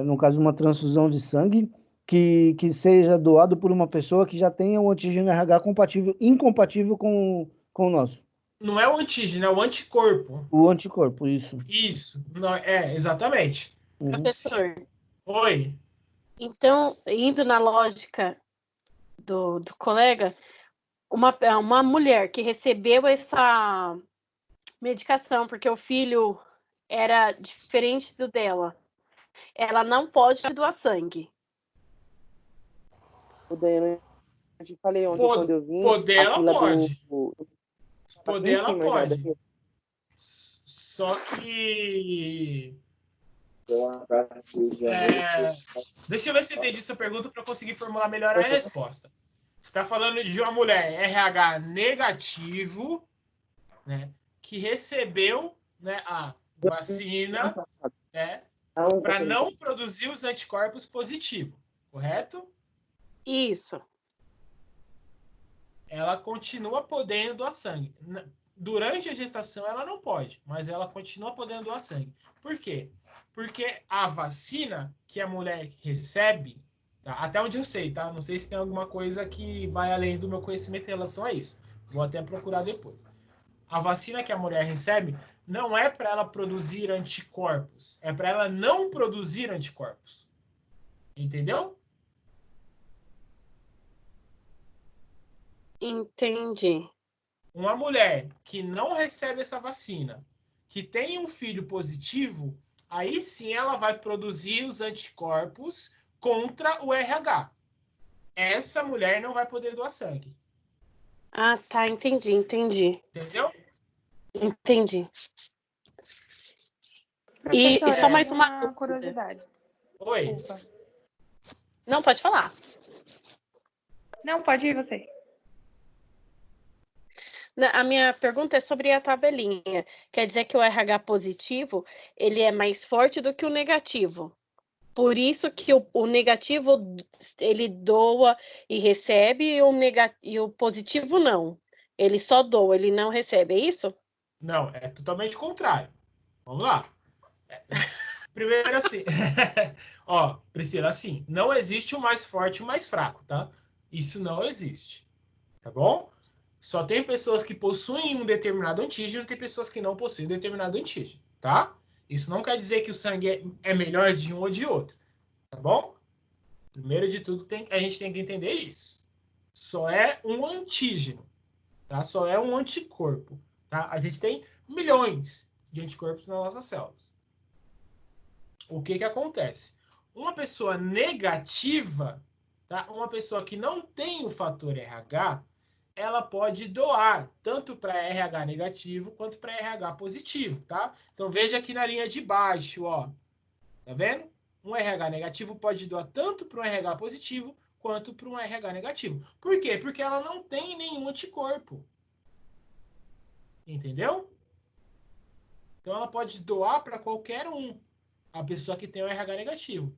no caso de uma transfusão de sangue, que seja doado por uma pessoa que já tenha um antígeno RH incompatível com o nosso. Não é o antígeno, é o anticorpo. O anticorpo, isso. Isso, não, exatamente. Professor. Oi. Então, indo na lógica do colega, uma mulher que recebeu essa medicação porque o filho era diferente do dela, ela não pode doar sangue. Eu te falei ontem quando eu vim. Poder ela pode. Poder ela pode. Só que... Deixa eu ver se eu entendi sua pergunta para eu conseguir formular melhor a resposta. Você está falando de uma mulher RH negativo, né, que recebeu, né, a vacina, né, para não produzir os anticorpos positivos, correto? Isso. Ela continua podendo doar sangue. Durante a gestação ela não pode, mas ela continua podendo doar sangue. Por quê? Porque a vacina que a mulher recebe, tá? Até onde eu sei, tá? Não sei se tem alguma coisa que vai além do meu conhecimento em relação a isso. Vou até procurar depois. A vacina que a mulher recebe não é para ela produzir anticorpos, é para ela não produzir anticorpos. Entendeu? Entendi. Uma mulher que não recebe essa vacina, que tem um filho positivo, aí sim ela vai produzir os anticorpos contra o RH. Essa mulher não vai poder doar sangue. Ah, tá, entendi. Entendeu? Entendi. E só mais uma curiosidade. Oi. Desculpa. Não, pode falar. Não, pode ir você. A minha pergunta é sobre a tabelinha. Quer dizer que o RH positivo, ele é mais forte do que o negativo. Por isso que o negativo, ele doa e recebe, e o positivo não. Ele só doa, ele não recebe, é isso? Não, é totalmente contrário. Vamos lá. Primeiro assim, ó, Priscila, assim, não existe o mais forte e o mais fraco, tá? Isso não existe, tá bom? Só tem pessoas que possuem um determinado antígeno, tem pessoas que não possuem um determinado antígeno, tá? Isso não quer dizer que o sangue é melhor de um ou de outro, tá bom? Primeiro de tudo, a gente tem que entender isso. Só é um antígeno, tá? Só é um anticorpo, tá? A gente tem milhões de anticorpos nas nossas células. O que que acontece? Uma pessoa negativa, tá? Uma pessoa que não tem o fator RH, ela pode doar tanto para RH negativo quanto para RH positivo, tá? Então veja aqui na linha de baixo, ó. Tá vendo? Um RH negativo pode doar tanto para um RH positivo quanto para um RH negativo. Por quê? Porque ela não tem nenhum anticorpo. Entendeu? Então ela pode doar para qualquer um, a pessoa que tem o RH negativo.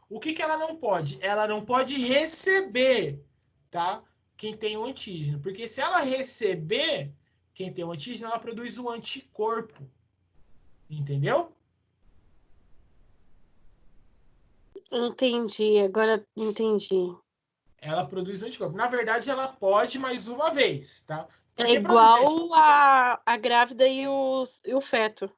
O que que ela não pode? Ela não pode receber, tá? Quem tem o antígeno. Porque se ela receber quem tem o antígeno, ela produz um anticorpo. Entendeu? Entendi, agora entendi. Ela produz um anticorpo. Na verdade, ela pode mais uma vez, tá? É Porque produzir igual a grávida e o feto.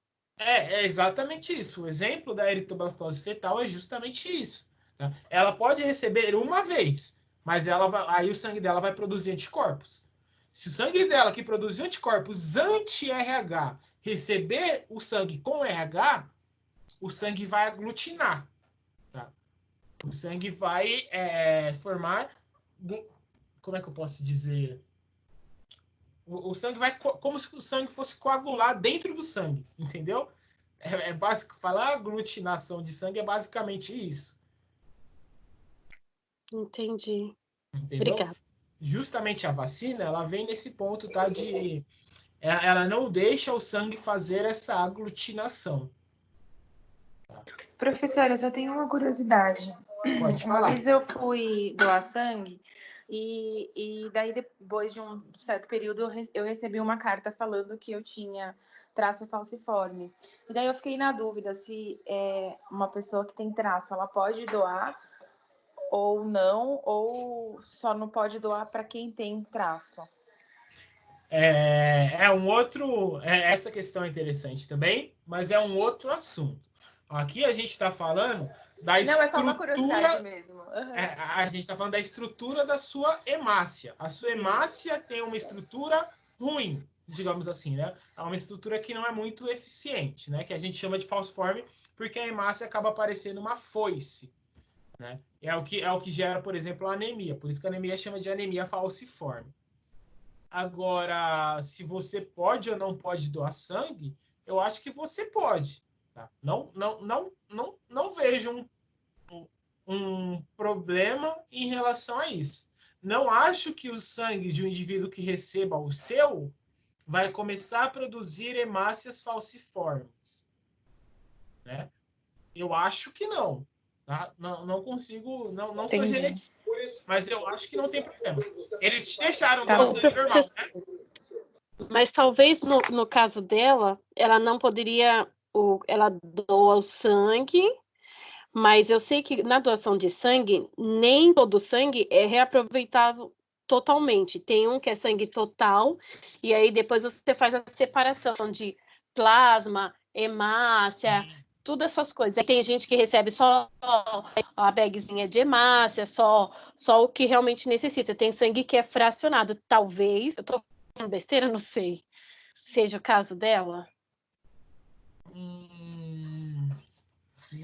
é exatamente isso. O exemplo da eritroblastose fetal é justamente isso. Tá? Ela pode receber uma vez, mas aí o sangue dela vai produzir anticorpos. Se o sangue dela que produz anticorpos anti-RH receber o sangue com RH, o sangue vai aglutinar. Tá? O sangue vai formar... Como é que eu posso dizer? O sangue vai como se o sangue fosse coagular dentro do sangue, entendeu? É básico. Falar aglutinação de sangue é basicamente isso. Entendi. Entendeu? Obrigada. Justamente a vacina, ela vem nesse ponto, tá? Ela não deixa o sangue fazer essa aglutinação. Professora, eu só tenho uma curiosidade. Pode Uma falar. vez eu fui doar sangue e daí depois de um certo período eu recebi uma carta falando que eu tinha traço falciforme. E daí eu fiquei na dúvida se uma pessoa que tem traço, ela pode doar ou não, ou só não pode doar para quem tem traço. Essa questão é interessante também, mas é um outro assunto. Aqui a gente está falando da estrutura. Não, é só uma curiosidade mesmo. Uhum. A gente está falando da estrutura da sua hemácia. A sua hemácia tem uma estrutura ruim, digamos assim, né? É uma estrutura que não é muito eficiente, né? Que a gente chama de falciforme, porque a hemácia acaba parecendo uma foice, né? É o que gera, por exemplo, a anemia. Por isso que a anemia chama de anemia falciforme. Agora, se você pode ou não pode doar sangue, eu acho que você pode. Tá? Não vejo um problema em relação a isso. Não acho que o sangue de um indivíduo que receba o seu vai começar a produzir hemácias falciformes. Né? Eu acho que não. Tá? Não consigo, não sou geneticista, mas eu acho que não tem problema. Eles te deixaram doar sangue normal, né? Mas talvez no caso dela, ela não poderia, ela doa o sangue, mas eu sei que na doação de sangue, nem todo sangue é reaproveitável totalmente. Tem um que é sangue total, e aí depois você faz a separação de plasma, hemácia, tudo essas coisas. Aí tem gente que recebe só a bagzinha de hemácia, só o que realmente necessita. Tem sangue que é fracionado. Talvez, eu tô falando besteira, não sei, seja o caso dela.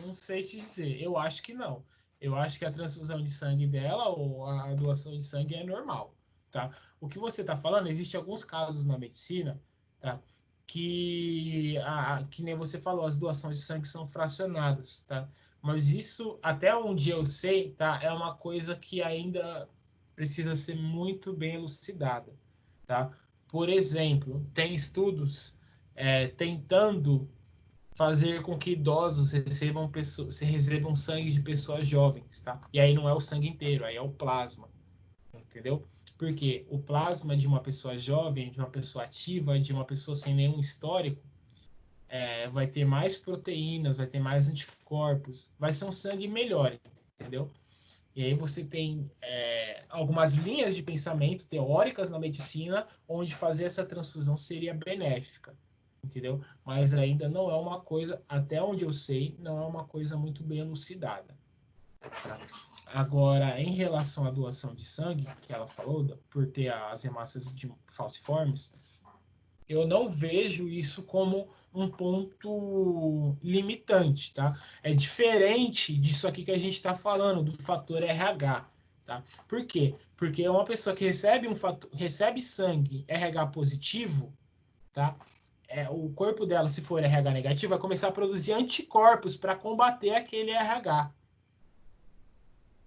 Não sei te dizer. Eu acho que não. Eu acho que a transfusão de sangue dela ou a doação de sangue é normal, tá? O que você está falando, existem alguns casos na medicina, tá? Que nem você falou, as doações de sangue são fracionadas, tá? Mas isso, até onde eu sei, tá? É uma coisa que ainda precisa ser muito bem elucidada, tá? Por exemplo, tem estudos tentando fazer com que idosos recebam sangue de pessoas jovens, tá? E aí não é o sangue inteiro, aí é o plasma, entendeu? Porque o plasma de uma pessoa jovem, de uma pessoa ativa, de uma pessoa sem nenhum histórico, vai ter mais proteínas, vai ter mais anticorpos, vai ser um sangue melhor, entendeu? E aí você tem algumas linhas de pensamento teóricas na medicina onde fazer essa transfusão seria benéfica, entendeu? Mas ainda não é uma coisa, até onde eu sei, não é uma coisa muito bem elucidada. Tá? Agora, em relação à doação de sangue, que ela falou, por ter as hemácias falciformes, eu não vejo isso como um ponto limitante, tá? É diferente disso aqui que a gente está falando, do fator RH, tá? Por quê? Porque uma pessoa que recebe sangue RH positivo, tá? O corpo dela, se for RH negativo, vai começar a produzir anticorpos para combater aquele RH.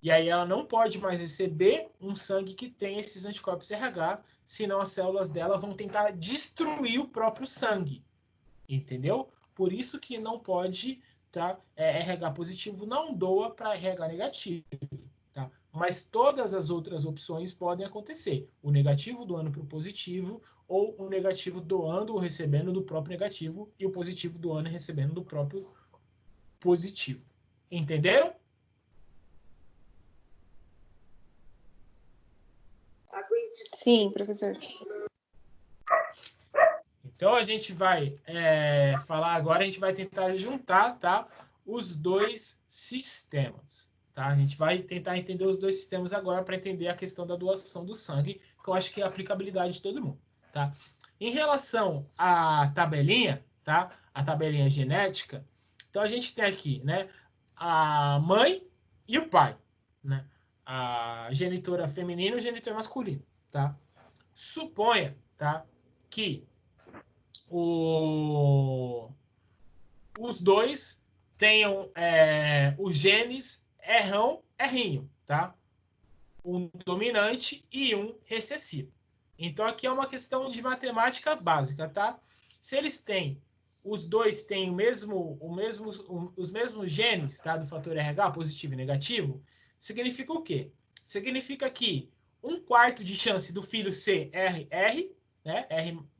E aí ela não pode mais receber um sangue que tem esses anticorpos RH, senão as células dela vão tentar destruir o próprio sangue. Entendeu? Por isso que não pode, tá? RH positivo não doa para RH negativo. Tá? Mas todas as outras opções podem acontecer. O negativo doando para o positivo, ou o negativo doando ou recebendo do próprio negativo, e o positivo doando e recebendo do próprio positivo. Entenderam? Sim, professor. Então a gente vai falar agora, a gente vai tentar juntar, tá, os dois sistemas. Tá? A gente vai tentar entender os dois sistemas agora para entender a questão da doação do sangue, que eu acho que é a aplicabilidade de todo mundo. Tá? Em relação à tabelinha, tá? A tabelinha genética, então a gente tem aqui, né, a mãe e o pai, né? A genitora feminina e o genitor masculino. Tá? Suponha, tá, que os dois tenham os genes R1, R, tá? Um dominante e um recessivo. Então aqui é uma questão de matemática básica, tá? Se eles têm, os dois têm os mesmos genes, tá, do fator RH, positivo e negativo, significa o quê? Significa que 1/4 de chance do filho ser RR, né?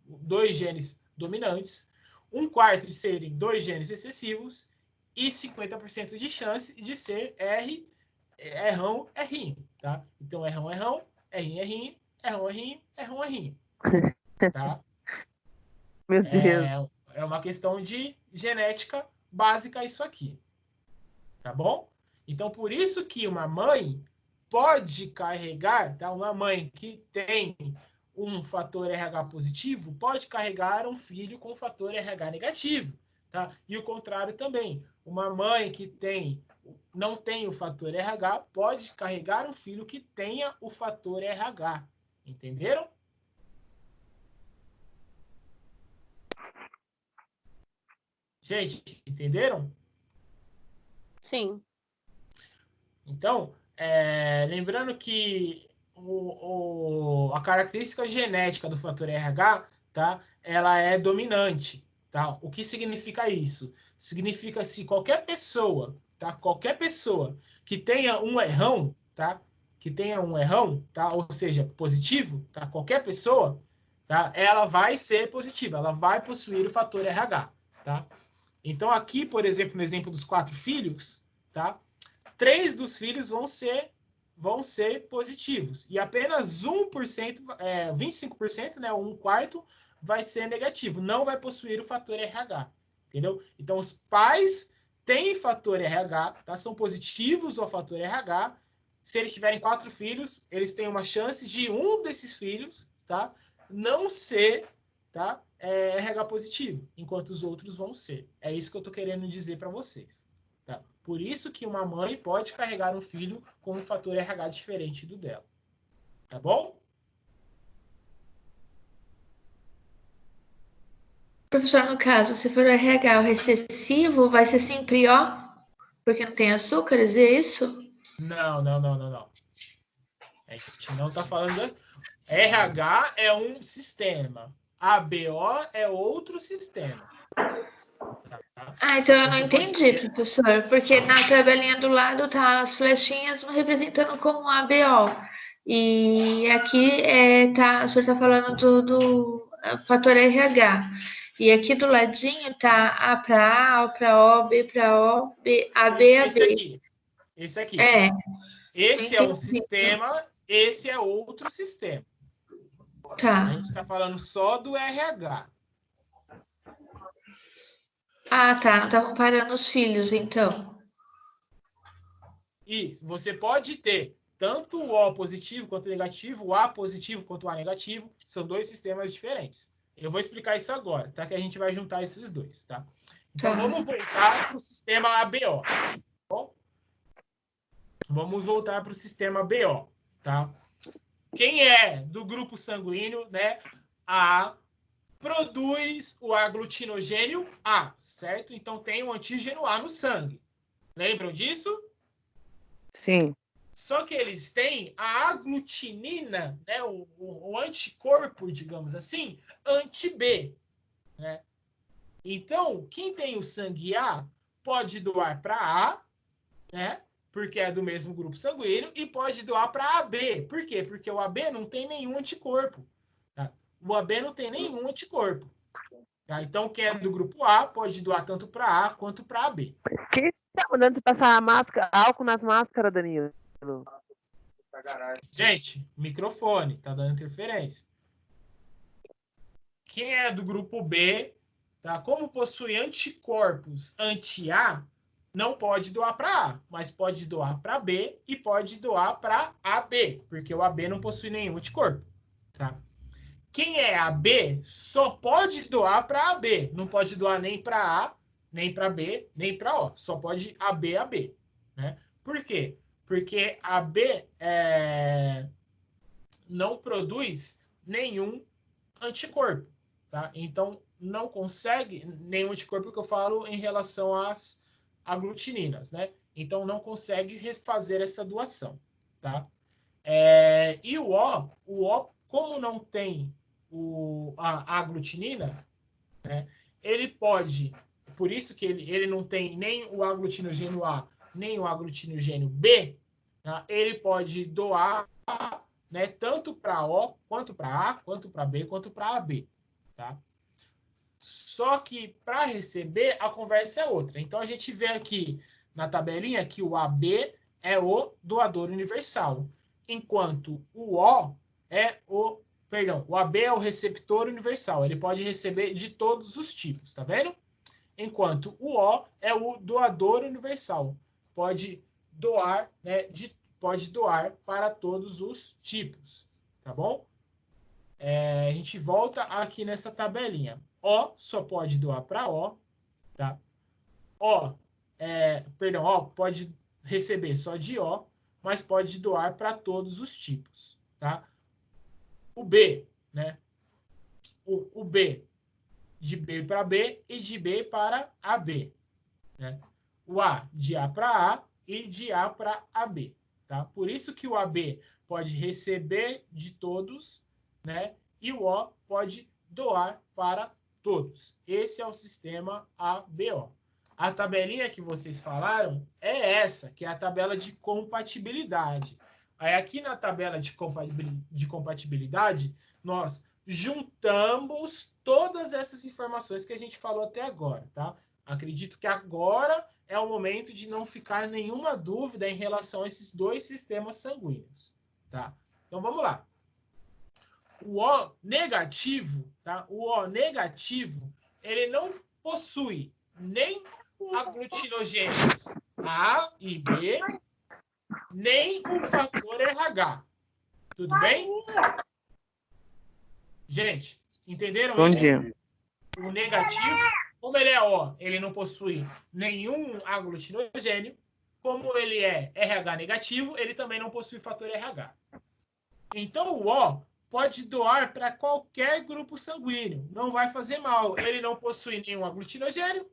Dois genes dominantes, 1/4 de serem dois genes recessivos e 50% de chance de ser R1, R, tá? Então, R1, R1, R, R, R1, R, R1, R, tá? Meu Deus. É uma questão de genética básica isso aqui, tá bom? Então, por isso que uma mãe pode carregar, tá? Uma mãe que tem um fator RH positivo pode carregar um filho com fator RH negativo, tá? E o contrário também. Uma mãe que não tem o fator RH pode carregar um filho que tenha o fator RH. Entenderam? Gente, entenderam? Sim. Então, lembrando que a característica genética do fator RH, tá? Ela é dominante, tá? O que significa isso? Significa se qualquer pessoa, tá? Qualquer pessoa que tenha um errão, tá? Que tenha um errão, tá? Ou seja, positivo, tá? Qualquer pessoa, tá? Ela vai ser positiva, ela vai possuir o fator RH, tá? Então aqui, por exemplo, no exemplo dos 4 filhos, tá? 3 dos filhos vão ser positivos. E apenas 1%, 25%, né, 1/4, vai ser negativo. Não vai possuir o fator RH. Entendeu? Então, os pais têm fator RH, tá? São positivos ao fator RH. Se eles tiverem 4 filhos, eles têm uma chance de um desses filhos, tá, não ser, tá, RH positivo, enquanto os outros vão ser. É isso que eu estou querendo dizer para vocês. Tá? Por isso que uma mãe pode carregar um filho com um fator RH diferente do dela. Tá bom? Professor, no caso, se for o RH o recessivo, vai ser sempre O? Porque não tem açúcares, é isso? Não. A gente não está falando... RH é um sistema. ABO é outro sistema. Ah, então eu não entendi, professor, porque na tabelinha do lado tá as flechinhas representando como ABO. E aqui o senhor está falando do fator RH. E aqui do ladinho tá A para A, O para O, B para O, B, AB, AB. Esse aqui. Esse é um Entendi. sistema, esse é outro sistema. Tá. A gente está falando só do RH. Ah, tá. Não tá comparando os filhos, então. E você pode ter tanto o O positivo quanto o negativo, o A positivo quanto o A negativo, são dois sistemas diferentes. Eu vou explicar isso agora, tá? Que a gente vai juntar esses dois, tá? Então, vamos voltar para o sistema ABO, tá bom? Vamos voltar para o sistema BO, tá? Quem é do grupo sanguíneo, né? A produz o aglutinogênio A, certo? Então, tem um antígeno A no sangue. Lembram disso? Sim. Só que eles têm a aglutinina, né, o anticorpo, digamos assim, anti-B. Né? Então, quem tem o sangue A pode doar para A, né, porque é do mesmo grupo sanguíneo, e pode doar para AB. Por quê? Porque o AB não tem nenhum anticorpo. Tá? O AB não tem nenhum anticorpo. Tá? Então, quem é do grupo A pode doar tanto para A quanto para AB. Quem tá mandando você passar a máscara, álcool nas máscaras, Danilo? Gente, microfone, tá dando interferência. Quem é do grupo B, tá? Como possui anticorpos anti-A, não pode doar para A, mas pode doar para B e pode doar para AB, porque o AB não possui nenhum anticorpo, tá? Quem é AB só pode doar para AB, não pode doar nem para A, nem para B, nem para O, só pode AB, né? Por quê? Porque a B não produz nenhum anticorpo, tá? Então, não consegue nenhum anticorpo que eu falo em relação às aglutininas, né? Então, não consegue refazer essa doação, tá? E o O, como não tem a aglutinina, né? Ele pode, por isso que ele não tem nem o aglutinogênio A, nem o aglutinogênio B, tá? Ele pode doar, né, tanto para O, quanto para A, quanto para B, quanto para AB, tá? Só que para receber, a conversa é outra. Então, a gente vê aqui na tabelinha que o AB é o doador universal, enquanto o O é o AB é o receptor universal. Ele pode receber de todos os tipos, tá vendo? Enquanto o O é o doador universal. Pode doar, né, pode doar para todos os tipos, tá bom? A gente volta aqui nessa tabelinha. O só pode doar para O, tá? O pode receber só de O, mas pode doar para todos os tipos, tá? O B, né? O B de B para B e de B para AB, né? O A de A para A e de A para AB, tá? Por isso que o AB pode receber de todos, né? E o O pode doar para todos. Esse é o sistema ABO. A tabelinha que vocês falaram é essa, que é a tabela de compatibilidade. Aí aqui na tabela de compatibilidade, nós juntamos todas essas informações que a gente falou até agora, tá? Acredito que agora é o momento de não ficar nenhuma dúvida em relação a esses dois sistemas sanguíneos, tá? Então, vamos lá. O O negativo, tá? O O negativo, ele não possui nem aglutinogênios A e B, nem o fator RH. Tudo bem? Gente, entenderam Bom isso? dia. O negativo, como ele é O, ele não possui nenhum aglutinogênio. Como ele é RH negativo, ele também não possui fator RH. Então, o O pode doar para qualquer grupo sanguíneo. Não vai fazer mal. Ele não possui nenhum aglutinogênio.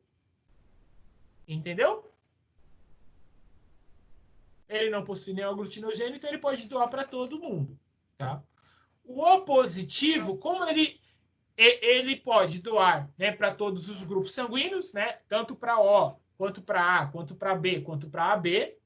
Entendeu? Ele não possui nenhum aglutinogênio, então ele pode doar para todo mundo. Tá? O O positivo, como ele pode doar, né, para todos os grupos sanguíneos, né, tanto para O, quanto para A, quanto para B, quanto para AB.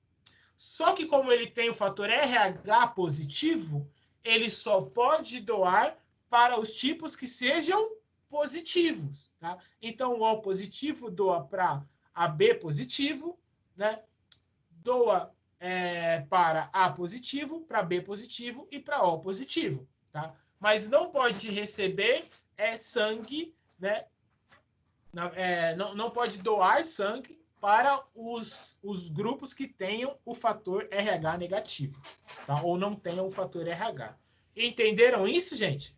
Só que como ele tem o fator RH positivo, ele só pode doar para os tipos que sejam positivos, tá? Então, o O positivo doa para AB positivo, né? Doa para A positivo, para B positivo e para O positivo, tá? Mas não pode receber sangue, né? Não pode doar sangue para os grupos que tenham o fator RH negativo, tá? Ou não tenham o fator RH. Entenderam isso, gente?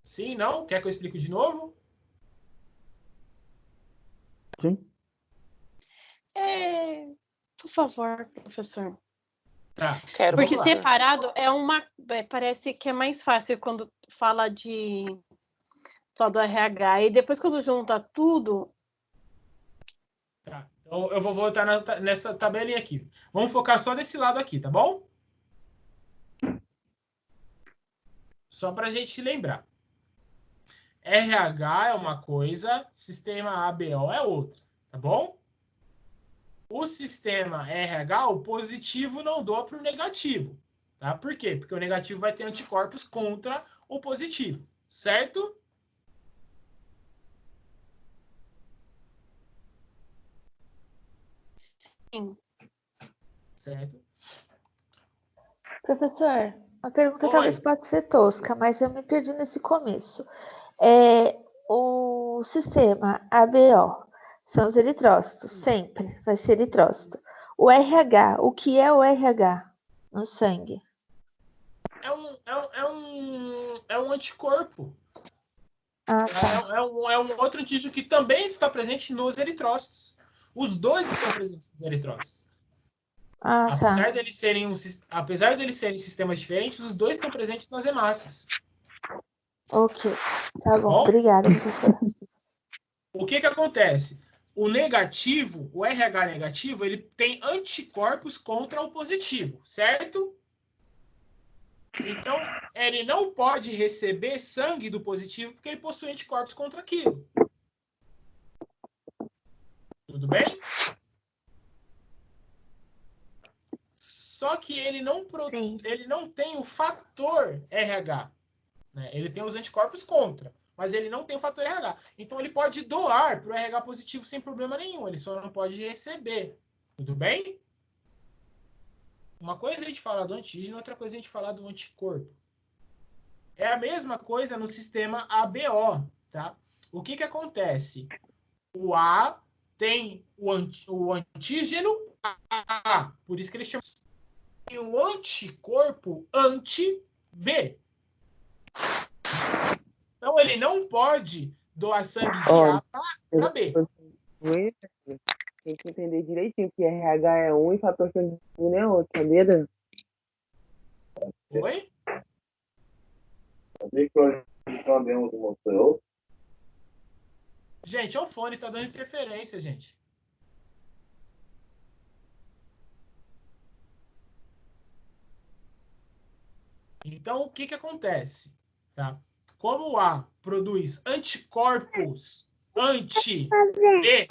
Sim, não? Quer que eu explique de novo? Sim. Por favor, professor. Tá. Quero, Porque vamos lá. separado parece que é mais fácil quando fala de só do RH. E depois quando junta tudo. Tá. Então, eu vou voltar nessa tabelinha aqui. Vamos focar só desse lado aqui, tá bom? Só para a gente lembrar. RH é uma coisa, sistema ABO é outra, tá bom? O sistema RH, o positivo não doa para o negativo, tá? Por quê? Porque o negativo vai ter anticorpos contra o positivo, certo? Sim. Certo. Professor, a pergunta Oi. talvez pode ser tosca, mas eu me perdi nesse começo. O sistema ABO são os eritrócitos, sempre vai ser eritrócito. O RH, o que é o RH no sangue? É um anticorpo. Ah, tá. É um outro antígeno que também está presente nos eritrócitos. Os dois estão presentes nos eritrócitos. Ah, Apesar tá. deles serem sistemas diferentes, os dois estão presentes nas hemácias. Ok. Tá bom. Bom? Obrigada, professor. O que acontece? O negativo, o RH negativo, ele tem anticorpos contra o positivo, certo? Então, ele não pode receber sangue do positivo porque ele possui anticorpos contra aquilo. Tudo bem? Só que ele não tem o fator RH. Né? Ele tem os anticorpos contra, mas ele não tem o fator RH. Então, ele pode doar para o RH positivo sem problema nenhum. Ele só não pode receber. Tudo bem? Uma coisa é a gente falar do antígeno, outra coisa é a gente falar do anticorpo. É a mesma coisa no sistema ABO, tá? O que acontece? O A tem o antígeno A, por isso que ele chama de o anticorpo anti-B. Então, ele não pode doar sangue de A para B. Tem que entender direitinho que RH é um e fator sanguíneo é outro, sabia, Dan? Oi? Gente, é o fone, tá dando interferência, gente. Então, o que acontece? Tá? Como o A produz anticorpos anti-B,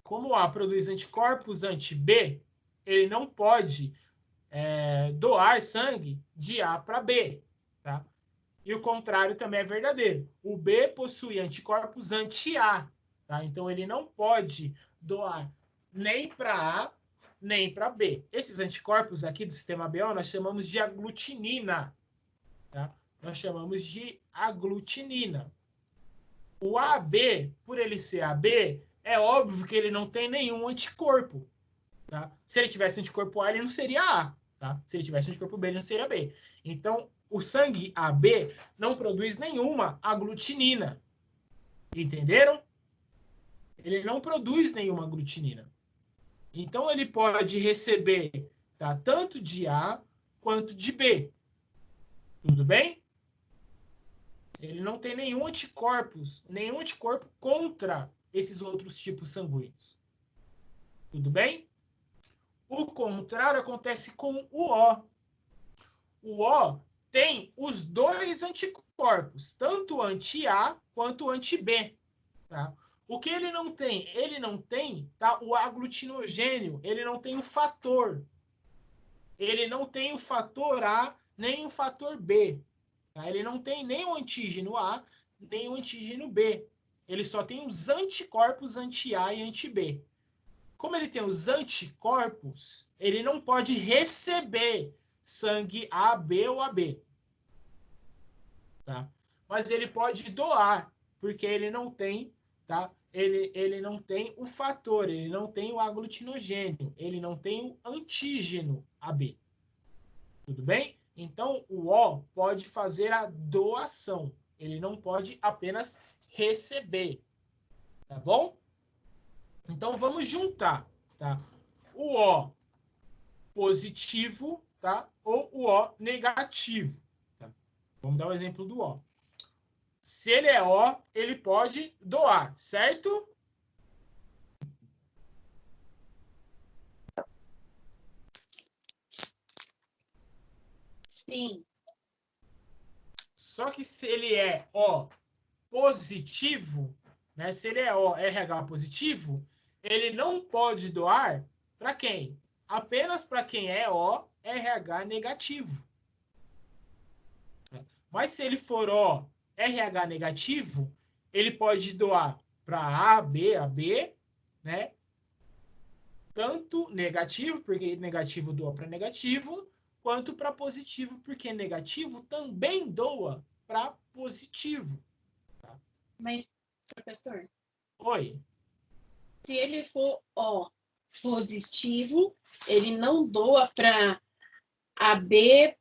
como o A produz anticorpos anti-B, ele não pode doar sangue de A para B. Tá? E o contrário também é verdadeiro. O B possui anticorpos anti-A. Tá? Então, ele não pode doar nem para A, nem para B. Esses anticorpos aqui do sistema BO nós chamamos de aglutinina. Tá? Nós chamamos de aglutinina. O AB, por ele ser AB, é óbvio que ele não tem nenhum anticorpo. Tá? Se ele tivesse anticorpo A, ele não seria A. Tá? Se ele tivesse anticorpo B, ele não seria B. Então, o sangue AB não produz nenhuma aglutinina. Entenderam? Ele não produz nenhuma aglutinina. Então, ele pode receber, tá, tanto de A quanto de B. Tudo bem? Ele não tem nenhum anticorpo contra esses outros tipos sanguíneos. Tudo bem? O contrário acontece com o O. O O tem os dois anticorpos, tanto anti-A quanto anti-B. Tá? O que ele não tem? Ele não tem, tá, o aglutinogênio, ele não tem o fator. Ele não tem o fator A nem o fator B. Tá? Ele não tem nem o antígeno A, nem o antígeno B. Ele só tem os anticorpos anti-A e anti-B. Como ele tem os anticorpos, ele não pode receber sangue AB ou AB. Tá? Mas ele pode doar, porque ele não tem, tá? Ele não tem o fator, ele não tem o aglutinogênio, ele não tem o antígeno AB. Tudo bem? Então, o O pode fazer a doação. Ele não pode apenas receber. Tá bom? Então, vamos juntar, tá? O O positivo, tá? Ou o O negativo. Tá? Vamos dar o exemplo do O. Se ele é O, ele pode doar, certo? Sim. Só que se ele é O positivo, né? Se ele é O RH positivo, ele não pode doar para quem? Apenas para quem é O RH negativo. Mas se ele for O RH negativo, ele pode doar para A, B, AB, né? Tanto negativo, porque negativo doa para negativo, quanto para positivo, porque negativo também doa para positivo. Tá? Mas, professor, Oi. se ele for O positivo, ele não doa para AB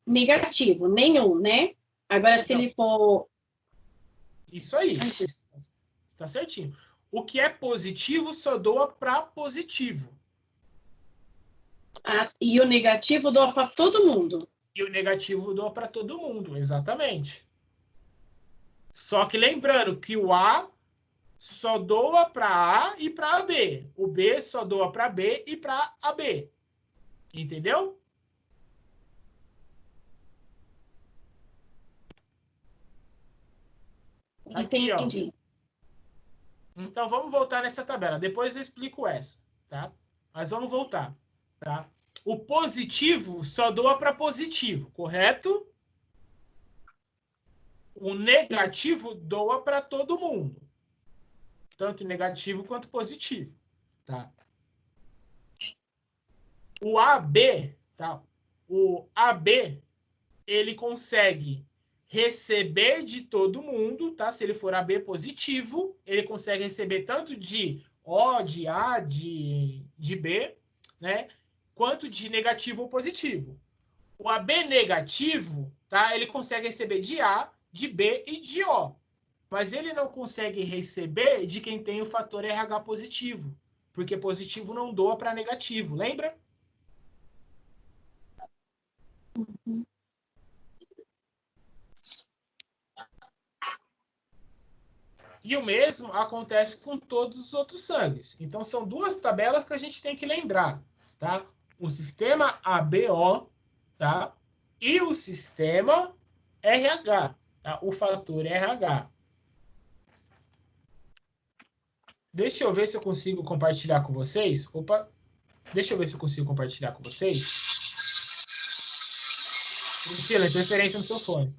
negativo, nenhum, né? Agora, se ele for... Isso aí. Está certinho. O que é positivo só doa para positivo. E o negativo doa para todo mundo. E o negativo doa para todo mundo, exatamente. Só que lembrando que o A só doa para A e para AB. O B só doa para B e para AB. Entendeu? Aqui, Entendi. ó. Então vamos voltar nessa tabela. Depois eu explico essa, tá? Mas vamos voltar, tá? O positivo só doa para positivo, correto? O negativo doa para todo mundo. Tanto negativo quanto positivo, tá? O AB, tá? O AB, ele consegue receber de todo mundo, tá? Se ele for AB positivo, ele consegue receber tanto de O, de A, de B, né? Quanto de negativo ou positivo. O AB negativo, tá? Ele consegue receber de A, de B e de O. Mas ele não consegue receber de quem tem o fator RH positivo, porque positivo não doa para negativo, lembra? E o mesmo acontece com todos os outros sangues. Então, são duas tabelas que a gente tem que lembrar, tá? O sistema ABO, tá? E o sistema RH, tá? O fator RH. Deixa eu ver se eu consigo compartilhar com vocês. Opa, deixa eu ver se eu consigo compartilhar com vocês. Priscila, interferência no seu fone.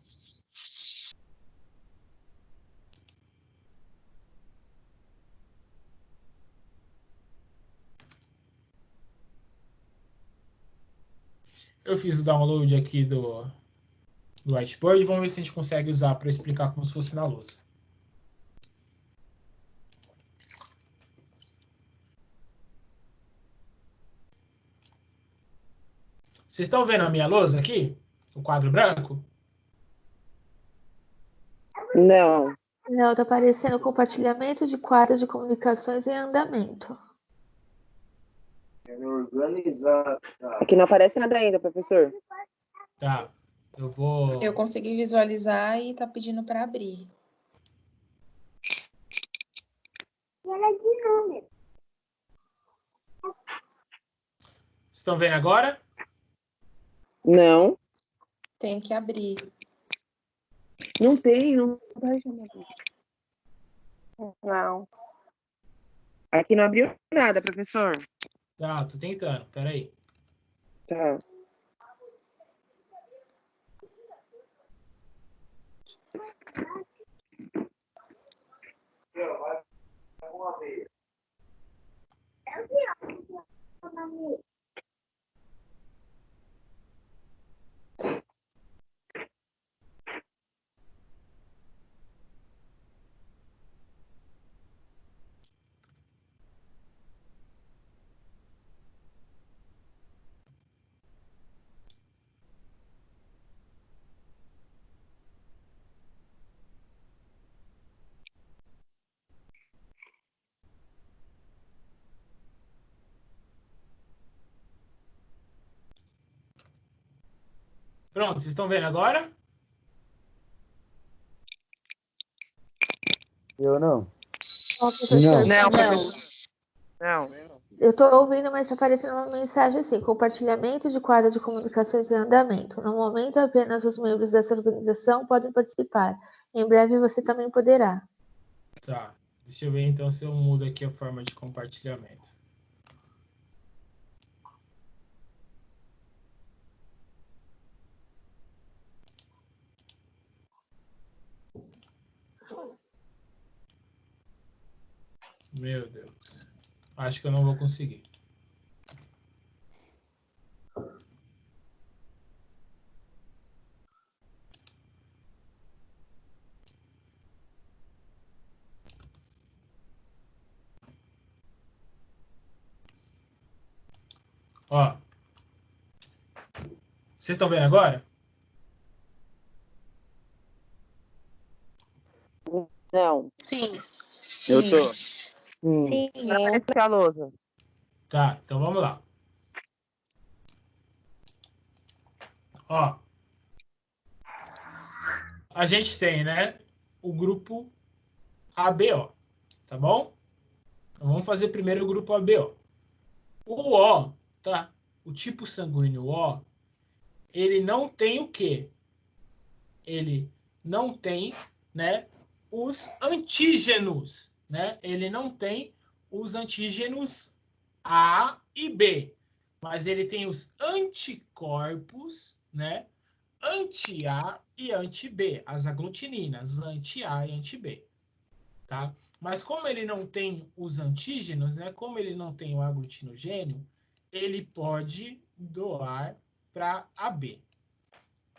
Eu fiz o download aqui do whiteboard e vamos ver se a gente consegue usar para explicar como se fosse na lousa. Vocês estão vendo a minha lousa aqui? O quadro branco? Não. Não, tá aparecendo compartilhamento de quadro de comunicações em andamento. Aqui não aparece nada ainda, professor. Tá. Eu vou... Eu consegui visualizar e tá pedindo para abrir. Estão vendo agora? Não. Tem que abrir. Não tem, não vai chamar. Não. Aqui não abriu nada, professor. Tá, tô tentando. Peraí. Tá. Pronto, vocês estão vendo agora? Eu não. Ó, professor, Não, não. Não. Eu estou ouvindo, mas está aparecendo uma mensagem assim: compartilhamento de quadro de comunicações em andamento. No momento, apenas os membros dessa organização podem participar. Em breve, você também poderá. Tá. Deixa eu ver então se eu mudo aqui a forma de compartilhamento. Meu Deus. Acho que eu não vou conseguir. Ó. Vocês estão vendo agora? Não. Sim. Eu tô. Sim. Não apareceu a lousa. Tá, então vamos lá. Ó. A gente tem, né, o grupo ABO, tá bom? Então vamos fazer primeiro o grupo ABO. O O, tá? O tipo sanguíneo O, ele não tem o quê? Ele não tem, né, os antígenos, né? Ele não tem os antígenos A e B, mas ele tem os anticorpos, né? Anti-A e anti-B, as aglutininas, anti-A e anti-B, tá? Mas como ele não tem os antígenos, né? Como ele não tem o aglutinogênio, ele pode doar para AB.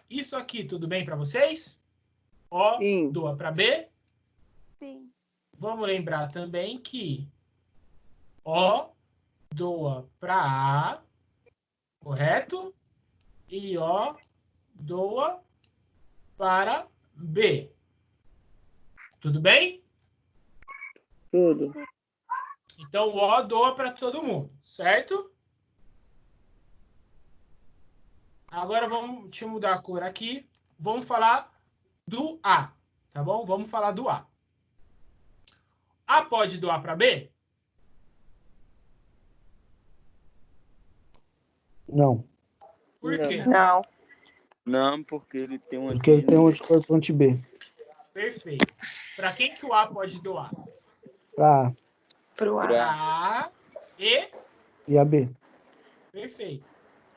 Isso aqui, tudo bem para vocês? O Sim. doa para B. Sim. Vamos lembrar também que O doa para A, correto? E O doa para B. Tudo bem? Tudo. Então, o O doa para todo mundo, certo? Agora, deixa eu mudar a cor aqui. Vamos falar do A, tá bom? Vamos falar do A. A pode doar para B? Não. Por quê? Não. Não, porque ele tem um Porque ele tem um antígeno. anticorpo anti-B. Perfeito. Para quem que o A pode doar? Pra A Pro A Para A e a B. Perfeito.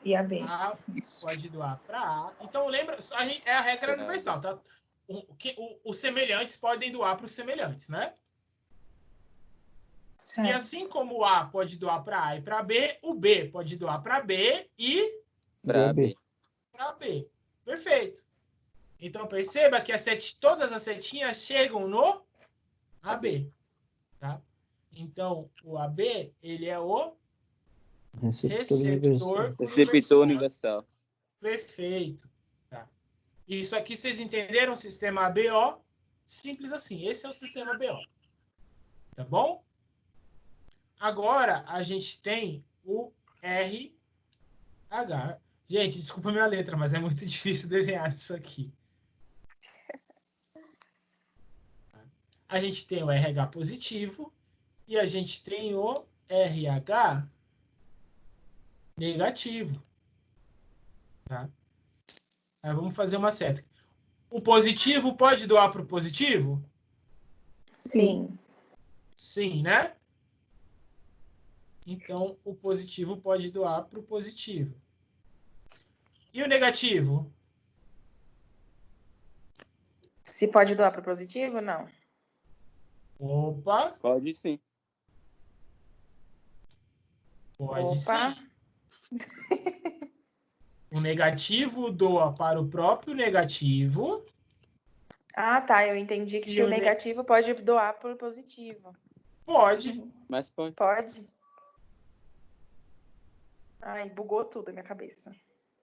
e a B. A pode doar para A. Então, lembra, é a regra universal, tá? Os semelhantes podem doar para os semelhantes, né? Certo. E assim como o A pode doar para A e para B, o B pode doar para B e Pra B. para B. Perfeito. Então, perceba que todas as setinhas chegam no AB. Tá? Então, o AB, ele é o receptor Receptor universal. universal. Perfeito. Tá? Isso aqui vocês entenderam? O sistema ABO. Simples assim. Esse é o sistema ABO. Tá bom? Agora, a gente tem o RH. Gente, desculpa a minha letra, mas é muito difícil desenhar isso aqui. A gente tem o RH positivo e a gente tem o RH negativo. Tá? Aí vamos fazer uma seta. O positivo pode doar para o positivo? Sim. Sim, né? Então, o positivo pode doar para o positivo. E o negativo? Se pode doar para o positivo, não. Opa, Pode sim. pode Opa. sim. O negativo doa para o próprio negativo. Ah, tá. Eu entendi que E se o o ne- negativo pode doar para o positivo. Pode. Mas pode. Pode? Ai, bugou tudo na minha cabeça.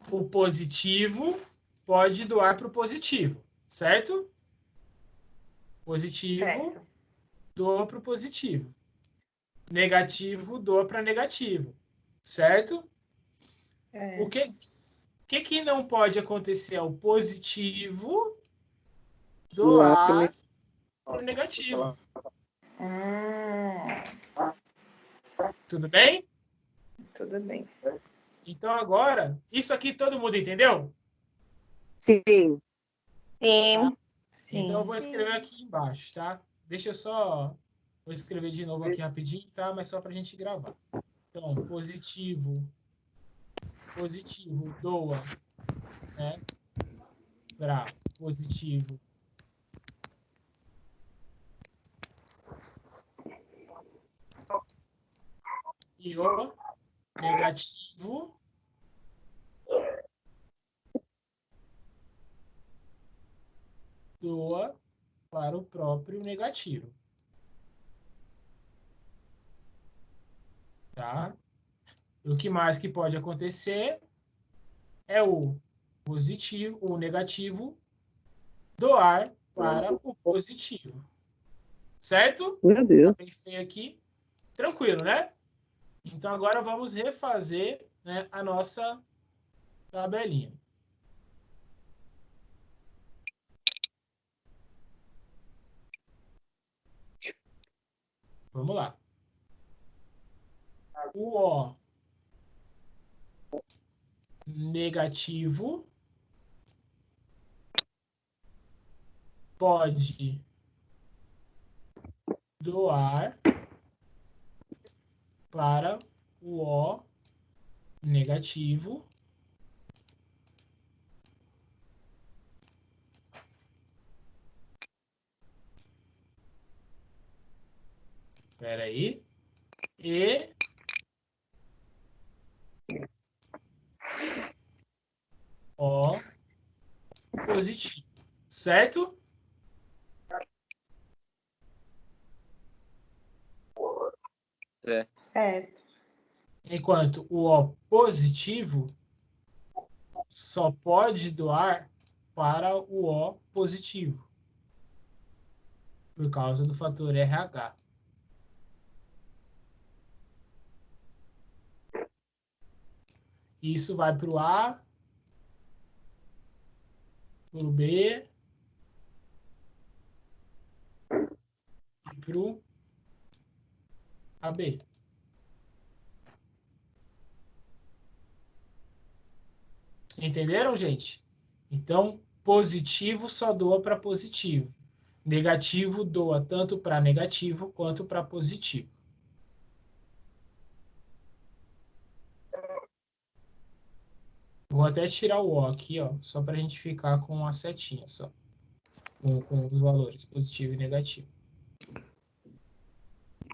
O positivo pode doar para o positivo, certo? Positivo Certo. doa para o positivo. Negativo doa para negativo, certo? É. O que não pode acontecer é o positivo doar para o negativo. Tudo bem? Tudo bem. Então agora, isso aqui todo mundo entendeu? Sim. Tá? Sim. Então eu vou escrever aqui embaixo, tá? Deixa eu só... Vou escrever de novo aqui rapidinho, tá? Mas só para a gente gravar. Então, positivo doa, né? Para positivo. E o negativo doa para o próprio negativo. Tá? E o que mais que pode acontecer é o positivo, o negativo doar para o positivo. Certo? Meu Deus. Tá bem feio aqui. Tranquilo, né? Então agora vamos refazer, né, a nossa tabelinha. Vamos lá. O O negativo pode doar para o O negativo espera aí, e O positivo, certo? Certo. Enquanto o O positivo só pode doar para o O positivo, por causa do fator RH. Isso vai para o A, para o B e para o AB. Entenderam, gente? Então, positivo só doa para positivo. Negativo doa tanto para negativo quanto para positivo. Vou até tirar o O aqui, ó, só para a gente ficar com a setinha só. Com os valores, positivo e negativo.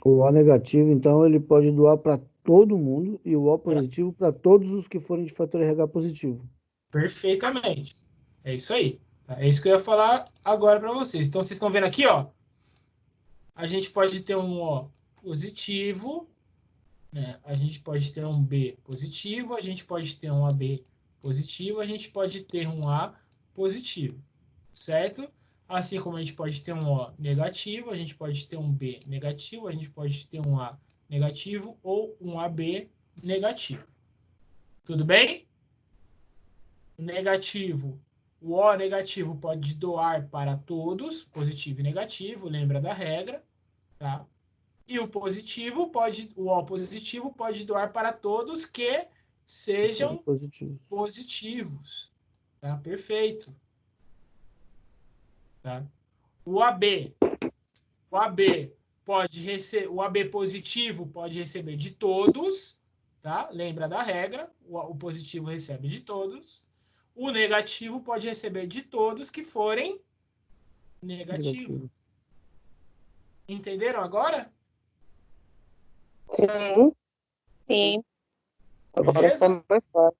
O O negativo, então, ele pode doar para todo mundo e o O positivo para todos os que forem de fator RH positivo. Perfeitamente. É isso aí. Tá? É isso que eu ia falar agora para vocês. Então, vocês estão vendo aqui, ó. A gente pode ter um O positivo, né? A gente pode ter um B positivo, a gente pode ter um AB positivo, a gente pode ter um A positivo, certo? Assim como a gente pode ter um O negativo, a gente pode ter um B negativo, a gente pode ter um A negativo ou um AB negativo. Tudo bem? Negativo. O O negativo pode doar para todos, positivo e negativo, lembra da regra, tá? E o positivo o O positivo pode doar para todos que sejam positivos, tá? Perfeito. Tá? O AB o AB positivo pode receber de todos, tá? Lembra da regra? O positivo recebe de todos. O negativo pode receber de todos que forem negativo. Entenderam agora? Sim. Sim. Agora Beleza? está mais fácil.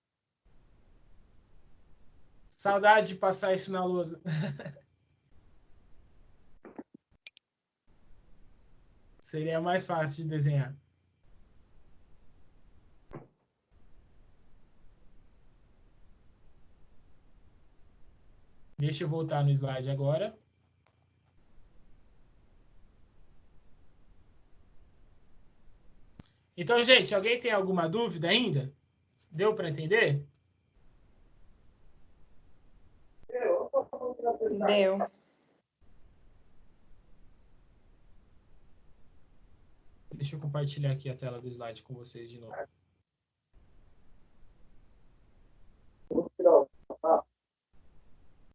Saudade de passar isso na lousa. Seria mais fácil de desenhar. Deixa eu voltar no slide agora. Então, gente, alguém tem alguma dúvida ainda? Deu para entender? Deu. Deixa eu compartilhar aqui a tela do slide com vocês de novo.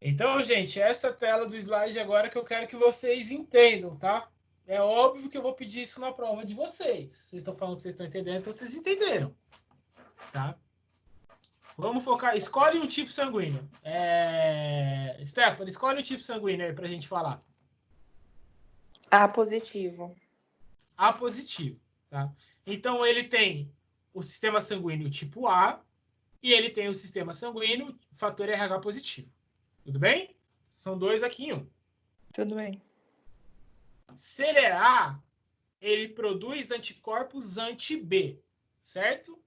Então, gente, essa tela do slide agora que eu quero que vocês entendam, tá? É óbvio que eu vou pedir isso na prova de vocês. Vocês estão falando que vocês estão entendendo, então vocês entenderam, tá? Vamos focar. Escolhe um tipo sanguíneo. Stephanie, escolhe um tipo sanguíneo aí pra gente falar. A positivo. A positivo, tá? Então, ele tem o sistema sanguíneo tipo A e ele tem o sistema sanguíneo fator RH positivo. Tudo bem? São dois aqui em um. Tudo bem. Se ele é A, ele produz anticorpos anti-B, certo?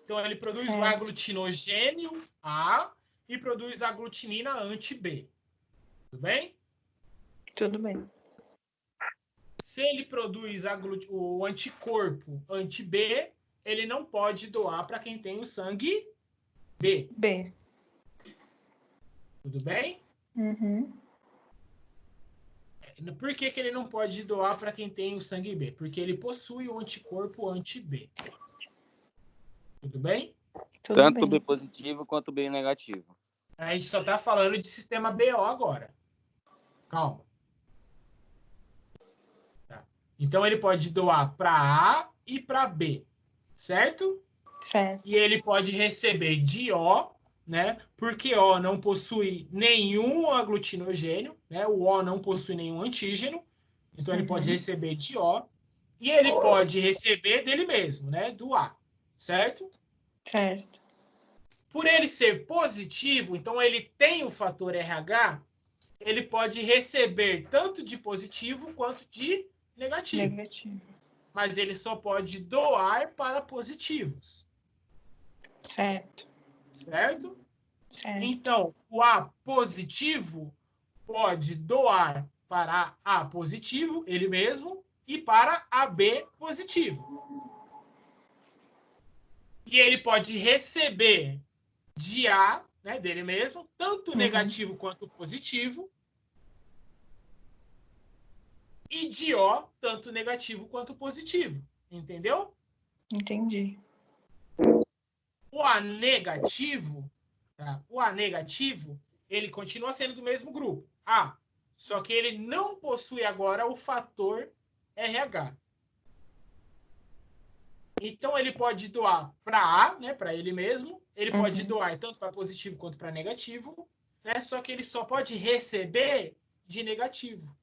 Então, ele produz o aglutinogênio A e produz a aglutinina anti-B. Tudo bem? Tudo bem. Se ele produz o anticorpo anti-B, ele não pode doar para quem tem o sangue B. B. Tudo bem? Uhum. Por que ele não pode doar para quem tem o sangue B? Porque ele possui o anticorpo anti-B. Tudo bem? Tudo Tanto bem. B positivo quanto B negativo. A gente só está falando de sistema BO agora. Calma. Tá. Então, ele pode doar para A e para B, certo? Certo. E ele pode receber de O, né? Porque O não possui nenhum aglutinogênio, né? O O não possui nenhum antígeno, então ele pode receber de O. E ele pode receber dele mesmo, né? Do A, certo? Certo. Por ele ser positivo, então ele tem o fator RH, ele pode receber tanto de positivo quanto de negativo. Negativo. Mas ele só pode doar para positivos. Certo. Certo? Certo. Então, o A positivo pode doar para A positivo, ele mesmo, e para AB positivo. E ele pode receber de A, né, dele mesmo, tanto negativo quanto positivo, e de O, tanto negativo quanto positivo. Entendeu? Entendi. O A negativo, tá? O A negativo, ele continua sendo do mesmo grupo, A, só que ele não possui agora o fator RH. Então, ele pode doar para A, né, para ele mesmo, ele pode doar tanto para positivo quanto para negativo, né, só que ele só pode receber de negativo.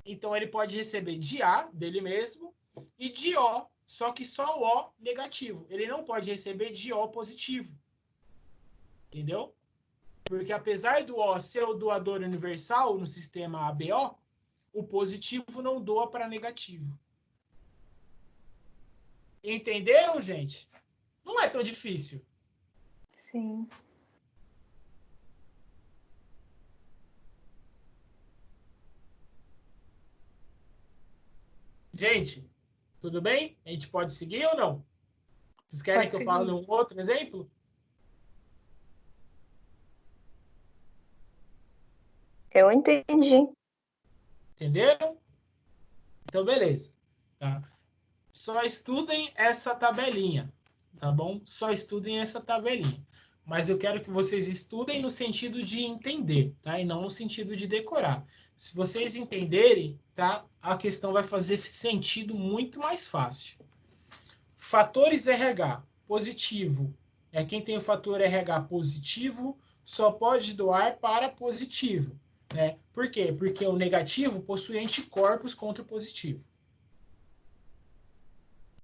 Então, ele pode receber de A, dele mesmo, e de O, só que só o O negativo. Ele não pode receber de O positivo. Entendeu? Porque apesar do O ser o doador universal no sistema ABO, o positivo não doa para negativo. Entenderam, gente? Não é tão difícil. Sim. Gente, tudo bem? A gente pode seguir ou não? Vocês querem que eu fale um outro exemplo? Eu entendi. Entenderam? Então, beleza. Tá? Só estudem essa tabelinha, tá bom? Só estudem essa tabelinha. Mas eu quero que vocês estudem no sentido de entender, tá? E não no sentido de decorar. Se vocês entenderem, tá? A questão vai fazer sentido muito mais fácil. Fatores RH positivo é quem tem o fator RH positivo só pode doar para positivo, né? Por quê? Porque o negativo possui anticorpos contra o positivo.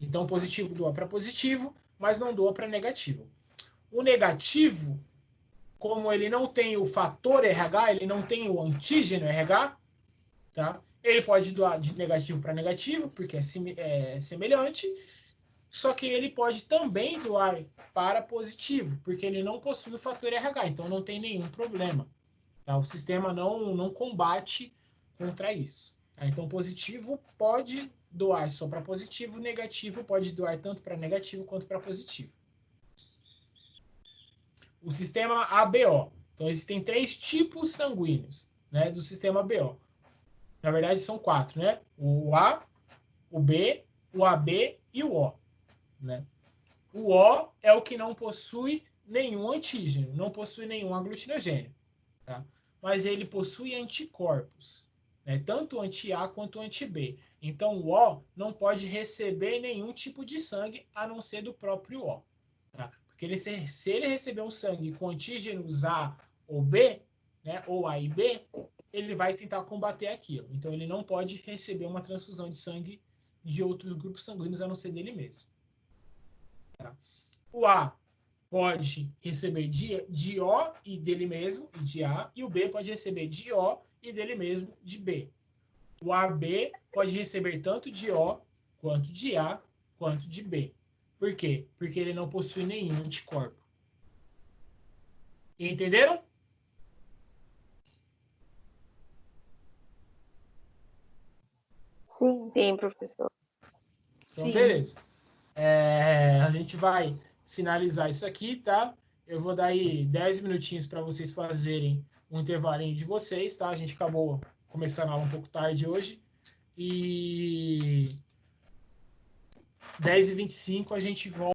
Então, o positivo doa para positivo, mas não doa para negativo. O negativo, como ele não tem o fator RH, ele não tem o antígeno RH, tá? Ele pode doar de negativo para negativo, porque é semelhante, só que ele pode também doar para positivo, porque ele não possui o fator RH, então não tem nenhum problema. Tá? O sistema não combate contra isso. Tá? Então, positivo pode doar só para positivo, negativo pode doar tanto para negativo quanto para positivo. O sistema ABO. Então, existem 3 tipos sanguíneos, né, do sistema ABO. Na verdade, são 4, né? O A, o B, o AB e o O. Né? O O é o que não possui nenhum antígeno, não possui nenhum aglutinogênio. Tá? Mas ele possui anticorpos, né? Tanto anti-A quanto anti-B. Então, o O não pode receber nenhum tipo de sangue a não ser do próprio O. Tá? Porque se ele receber um sangue com antígenos A ou B, né, ou A e B, ele vai tentar combater aquilo. Então, ele não pode receber uma transfusão de sangue de outros grupos sanguíneos a não ser dele mesmo. Tá? O A pode receber de O e dele mesmo, de A, e o B pode receber de O e dele mesmo, de B. O AB pode receber tanto de O, quanto de A, quanto de B. Por quê? Porque ele não possui nenhum anticorpo. Entenderam? Sim. Sim, professor. Então, Sim. beleza. A gente vai finalizar isso aqui, tá? Eu vou dar aí 10 minutinhos para vocês fazerem um intervalinho de vocês, tá? A gente acabou começando a aula um pouco tarde hoje. E 10h25 a gente volta.